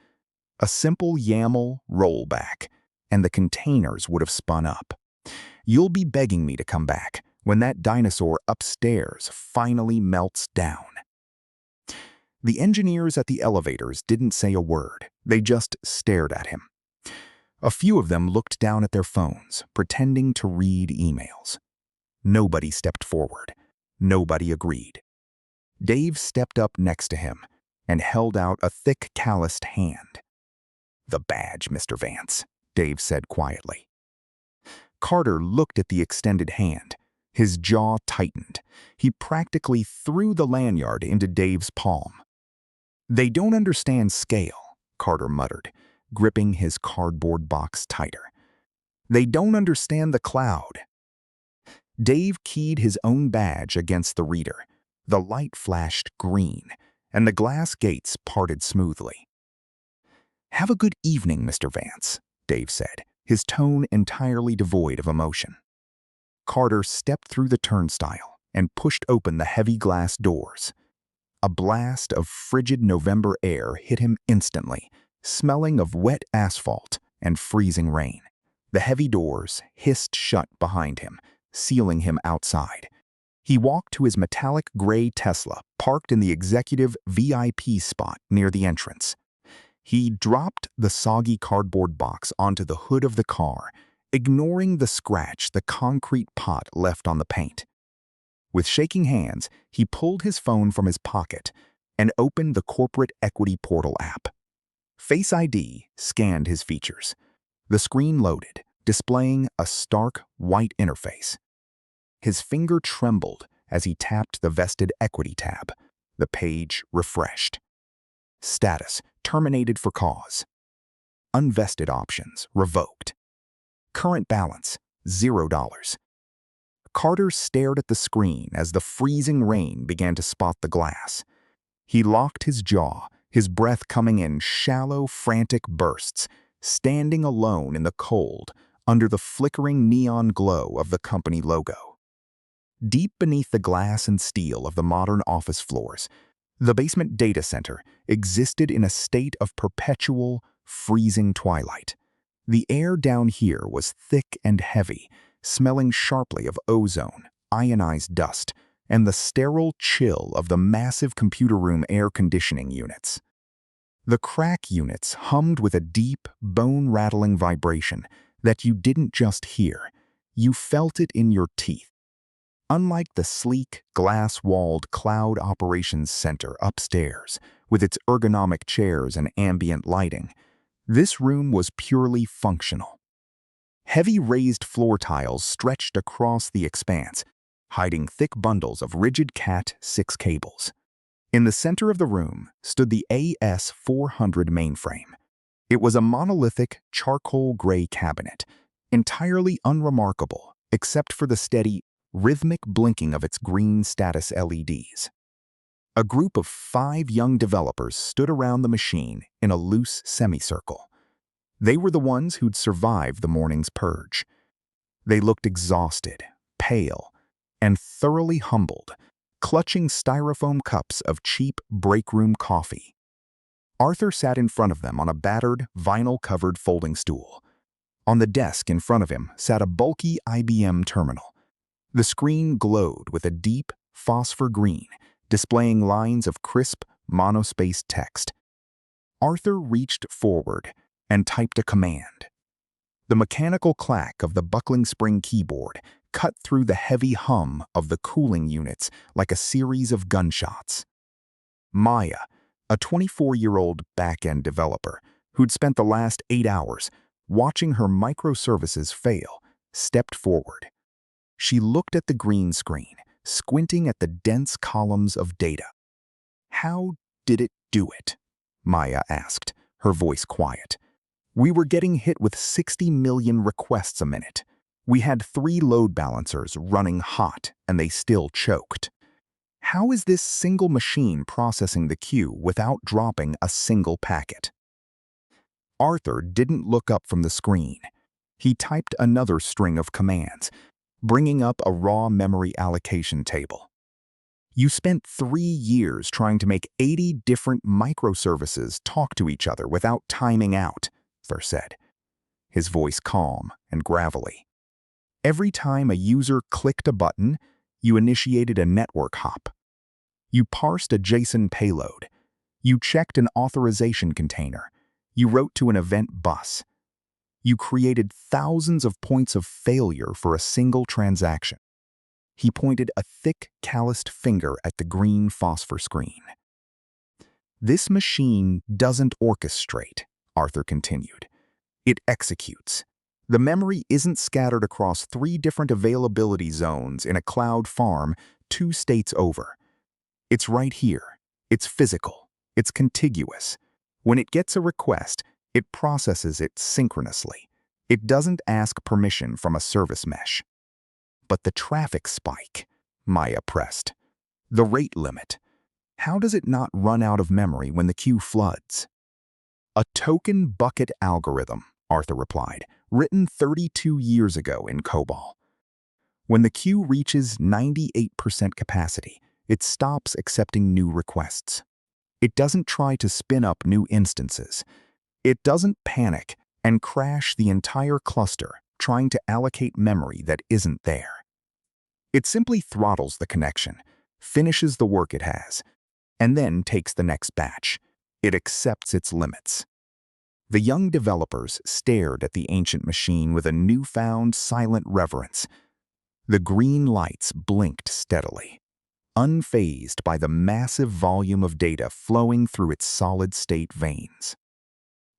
A simple YAML rollback, and the containers would have spun up. You'll be begging me to come back when that dinosaur upstairs finally melts down." The engineers at the elevators didn't say a word. They just stared at him. A few of them looked down at their phones, pretending to read emails. Nobody stepped forward. Nobody agreed. Dave stepped up next to him and held out a thick, calloused hand. "The badge, Mr. Vance," Dave said quietly. Carter looked at the extended hand. His jaw tightened. He practically threw the lanyard into Dave's palm. "They don't understand scale," Carter muttered, gripping his cardboard box tighter. "They don't understand the cloud." Dave keyed his own badge against the reader. The light flashed green, and the glass gates parted smoothly. "Have a good evening, Mr. Vance," Dave said, his tone entirely devoid of emotion. Carter stepped through the turnstile and pushed open the heavy glass doors. A blast of frigid November air hit him instantly, smelling of wet asphalt and freezing rain. The heavy doors hissed shut behind him, sealing him outside. He walked to his metallic gray Tesla, parked in the executive VIP spot near the entrance. He dropped the soggy cardboard box onto the hood of the car ignoring the scratch the concrete pot left on the paint. With shaking hands, he pulled his phone from his pocket and opened the Corporate Equity Portal app. Face ID scanned his features. The screen loaded, displaying a stark, white interface. His finger trembled as he tapped the Vested Equity tab. The page refreshed. Status: terminated for cause. Unvested options: revoked. Current balance: $0. Carter stared at the screen as the freezing rain began to spot the glass. He locked his jaw, his breath coming in shallow, frantic bursts, standing alone in the cold under the flickering neon glow of the company logo. Deep beneath the glass and steel of the modern office floors, the basement data center existed in a state of perpetual, freezing twilight. The air down here was thick and heavy, smelling sharply of ozone, ionized dust, and the sterile chill of the massive computer room air conditioning units. The crack units hummed with a deep, bone-rattling vibration that you didn't just hear, you felt it in your teeth. Unlike the sleek, glass-walled Cloud Operations Center upstairs, with its ergonomic chairs and ambient lighting, this room was purely functional. Heavy raised floor tiles stretched across the expanse, hiding thick bundles of rigid Cat6 cables. In the center of the room stood the AS400 mainframe. It was a monolithic, charcoal-gray cabinet, entirely unremarkable except for the steady, rhythmic blinking of its green status LEDs. A group of 5 young developers stood around the machine in a loose semicircle. They were the ones who'd survived the morning's purge. They looked exhausted, pale, and thoroughly humbled, clutching styrofoam cups of cheap break-room coffee. Arthur sat in front of them on a battered, vinyl-covered folding stool. On the desk in front of him sat a bulky IBM terminal. The screen glowed with a deep, phosphor green, displaying lines of crisp, monospaced text. Arthur reached forward and typed a command. The mechanical clack of the buckling spring keyboard cut through the heavy hum of the cooling units like a series of gunshots. Maya, a 24-year-old back-end developer who'd spent the last 8 hours watching her microservices fail, stepped forward. She looked at the green screen, squinting at the dense columns of data. "How did it do it?" Maya asked, her voice quiet. "We were getting hit with 60 million requests a minute. We had 3 load balancers running hot, and they still choked. How is this single machine processing the queue without dropping a single packet?" Arthur didn't look up from the screen. He typed another string of commands, bringing up a raw memory allocation table. "You spent 3 years trying to make 80 different microservices talk to each other without timing out," Arthur said, his voice calm and gravelly. "Every time a user clicked a button, you initiated a network hop. You parsed a JSON payload. You checked an authorization container. You wrote to an event bus. You created thousands of points of failure for a single transaction." He pointed a thick, calloused finger at the green phosphor screen. "This machine doesn't orchestrate," Arthur continued. "It executes. The memory isn't scattered across 3 different availability zones in a cloud farm 2 states over. It's right here. It's physical. It's contiguous. When it gets a request, it processes it synchronously. It doesn't ask permission from a service mesh." "But the traffic spike," Maya pressed. "The rate limit. How does it not run out of memory when the queue floods?" "A token bucket algorithm," Arthur replied, "written 32 years ago in COBOL. When the queue reaches 98% capacity, it stops accepting new requests. It doesn't try to spin up new instances. It doesn't panic and crash the entire cluster trying to allocate memory that isn't there. It simply throttles the connection, finishes the work it has, and then takes the next batch. It accepts its limits." The young developers stared at the ancient machine with a newfound silent reverence. The green lights blinked steadily, unfazed by the massive volume of data flowing through its solid-state veins.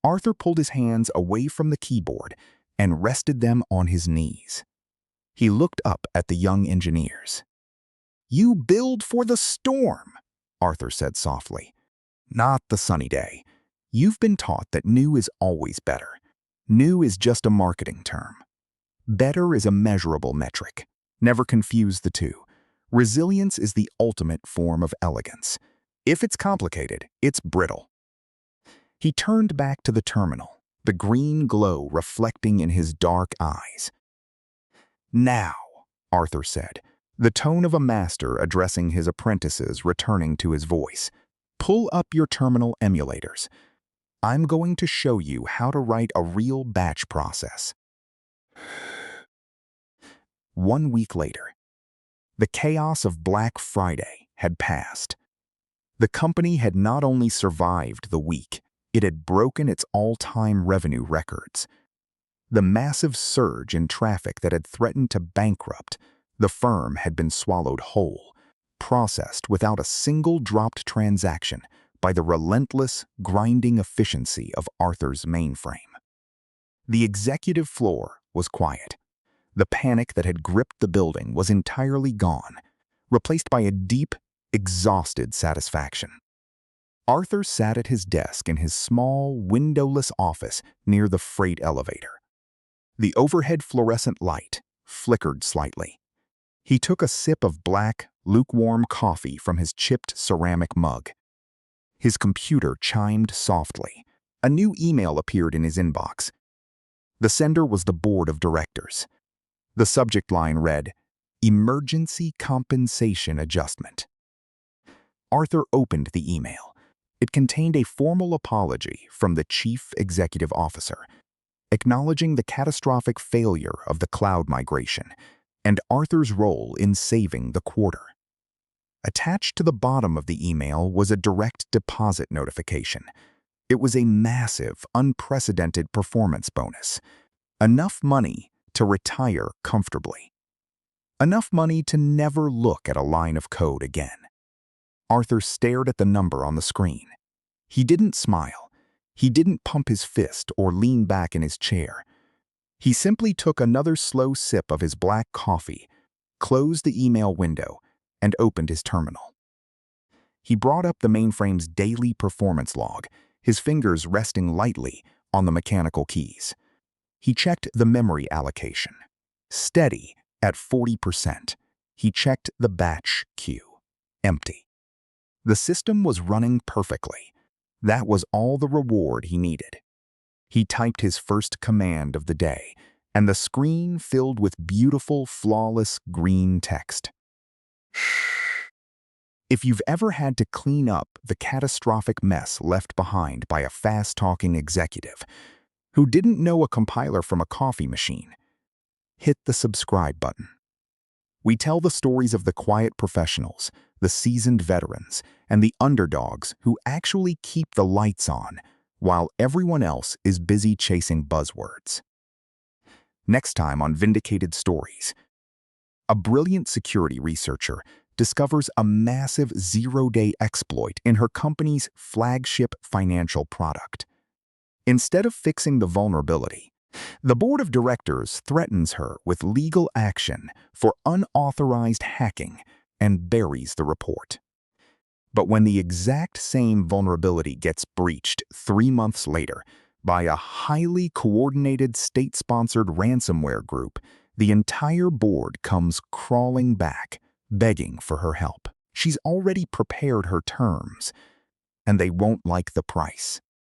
Arthur pulled his hands away from the keyboard and rested them on his knees. He looked up at the young engineers. "You build for the storm," Arthur said softly. "Not the sunny day. You've been taught that new is always better. New is just a marketing term. Better is a measurable metric. Never confuse the two. Resilience is the ultimate form of elegance. If it's complicated, it's brittle." He turned back to the terminal, the green glow reflecting in his dark eyes. "Now," Arthur said, the tone of a master addressing his apprentices returning to his voice, "pull up your terminal emulators. I'm going to show you how to write a real batch process." 1 week later, the chaos of Black Friday had passed. The company had not only survived the week, it had broken its all-time revenue records. The massive surge in traffic that had threatened to bankrupt the firm had been swallowed whole, processed without a single dropped transaction by the relentless, grinding efficiency of Arthur's mainframe. The executive floor was quiet. The panic that had gripped the building was entirely gone, replaced by a deep, exhausted satisfaction. Arthur sat at his desk in his small, windowless office near the freight elevator. The overhead fluorescent light flickered slightly. He took a sip of black, lukewarm coffee from his chipped ceramic mug. His computer chimed softly. A new email appeared in his inbox. The sender was the board of directors. The subject line read, "Emergency Compensation Adjustment." Arthur opened the email. It contained a formal apology from the chief executive officer, acknowledging the catastrophic failure of the cloud migration and Arthur's role in saving the quarter. Attached to the bottom of the email was a direct deposit notification. It was a massive, unprecedented performance bonus. Enough money to retire comfortably. Enough money to never look at a line of code again. Arthur stared at the number on the screen. He didn't smile. He didn't pump his fist or lean back in his chair. He simply took another slow sip of his black coffee, closed the email window, and opened his terminal. He brought up the mainframe's daily performance log, his fingers resting lightly on the mechanical keys. He checked the memory allocation. Steady at 40%. He checked the batch queue. Empty. The system was running perfectly. That was all the reward he needed. He typed his first command of the day, and the screen filled with beautiful, flawless green text. If you've ever had to clean up the catastrophic mess left behind by a fast-talking executive who didn't know a compiler from a coffee machine, hit the subscribe button. We tell the stories of the quiet professionals, the seasoned veterans, and the underdogs who actually keep the lights on while everyone else is busy chasing buzzwords. Next time on Vindicated Stories, a brilliant security researcher discovers a massive zero-day exploit in her company's flagship financial product. Instead of fixing the vulnerability, the board of directors threatens her with legal action for unauthorized hacking and buries the report. But when the exact same vulnerability gets breached 3 months later by a highly coordinated state-sponsored ransomware group, the entire board comes crawling back, begging for her help. She's already prepared her terms, and they won't like the price.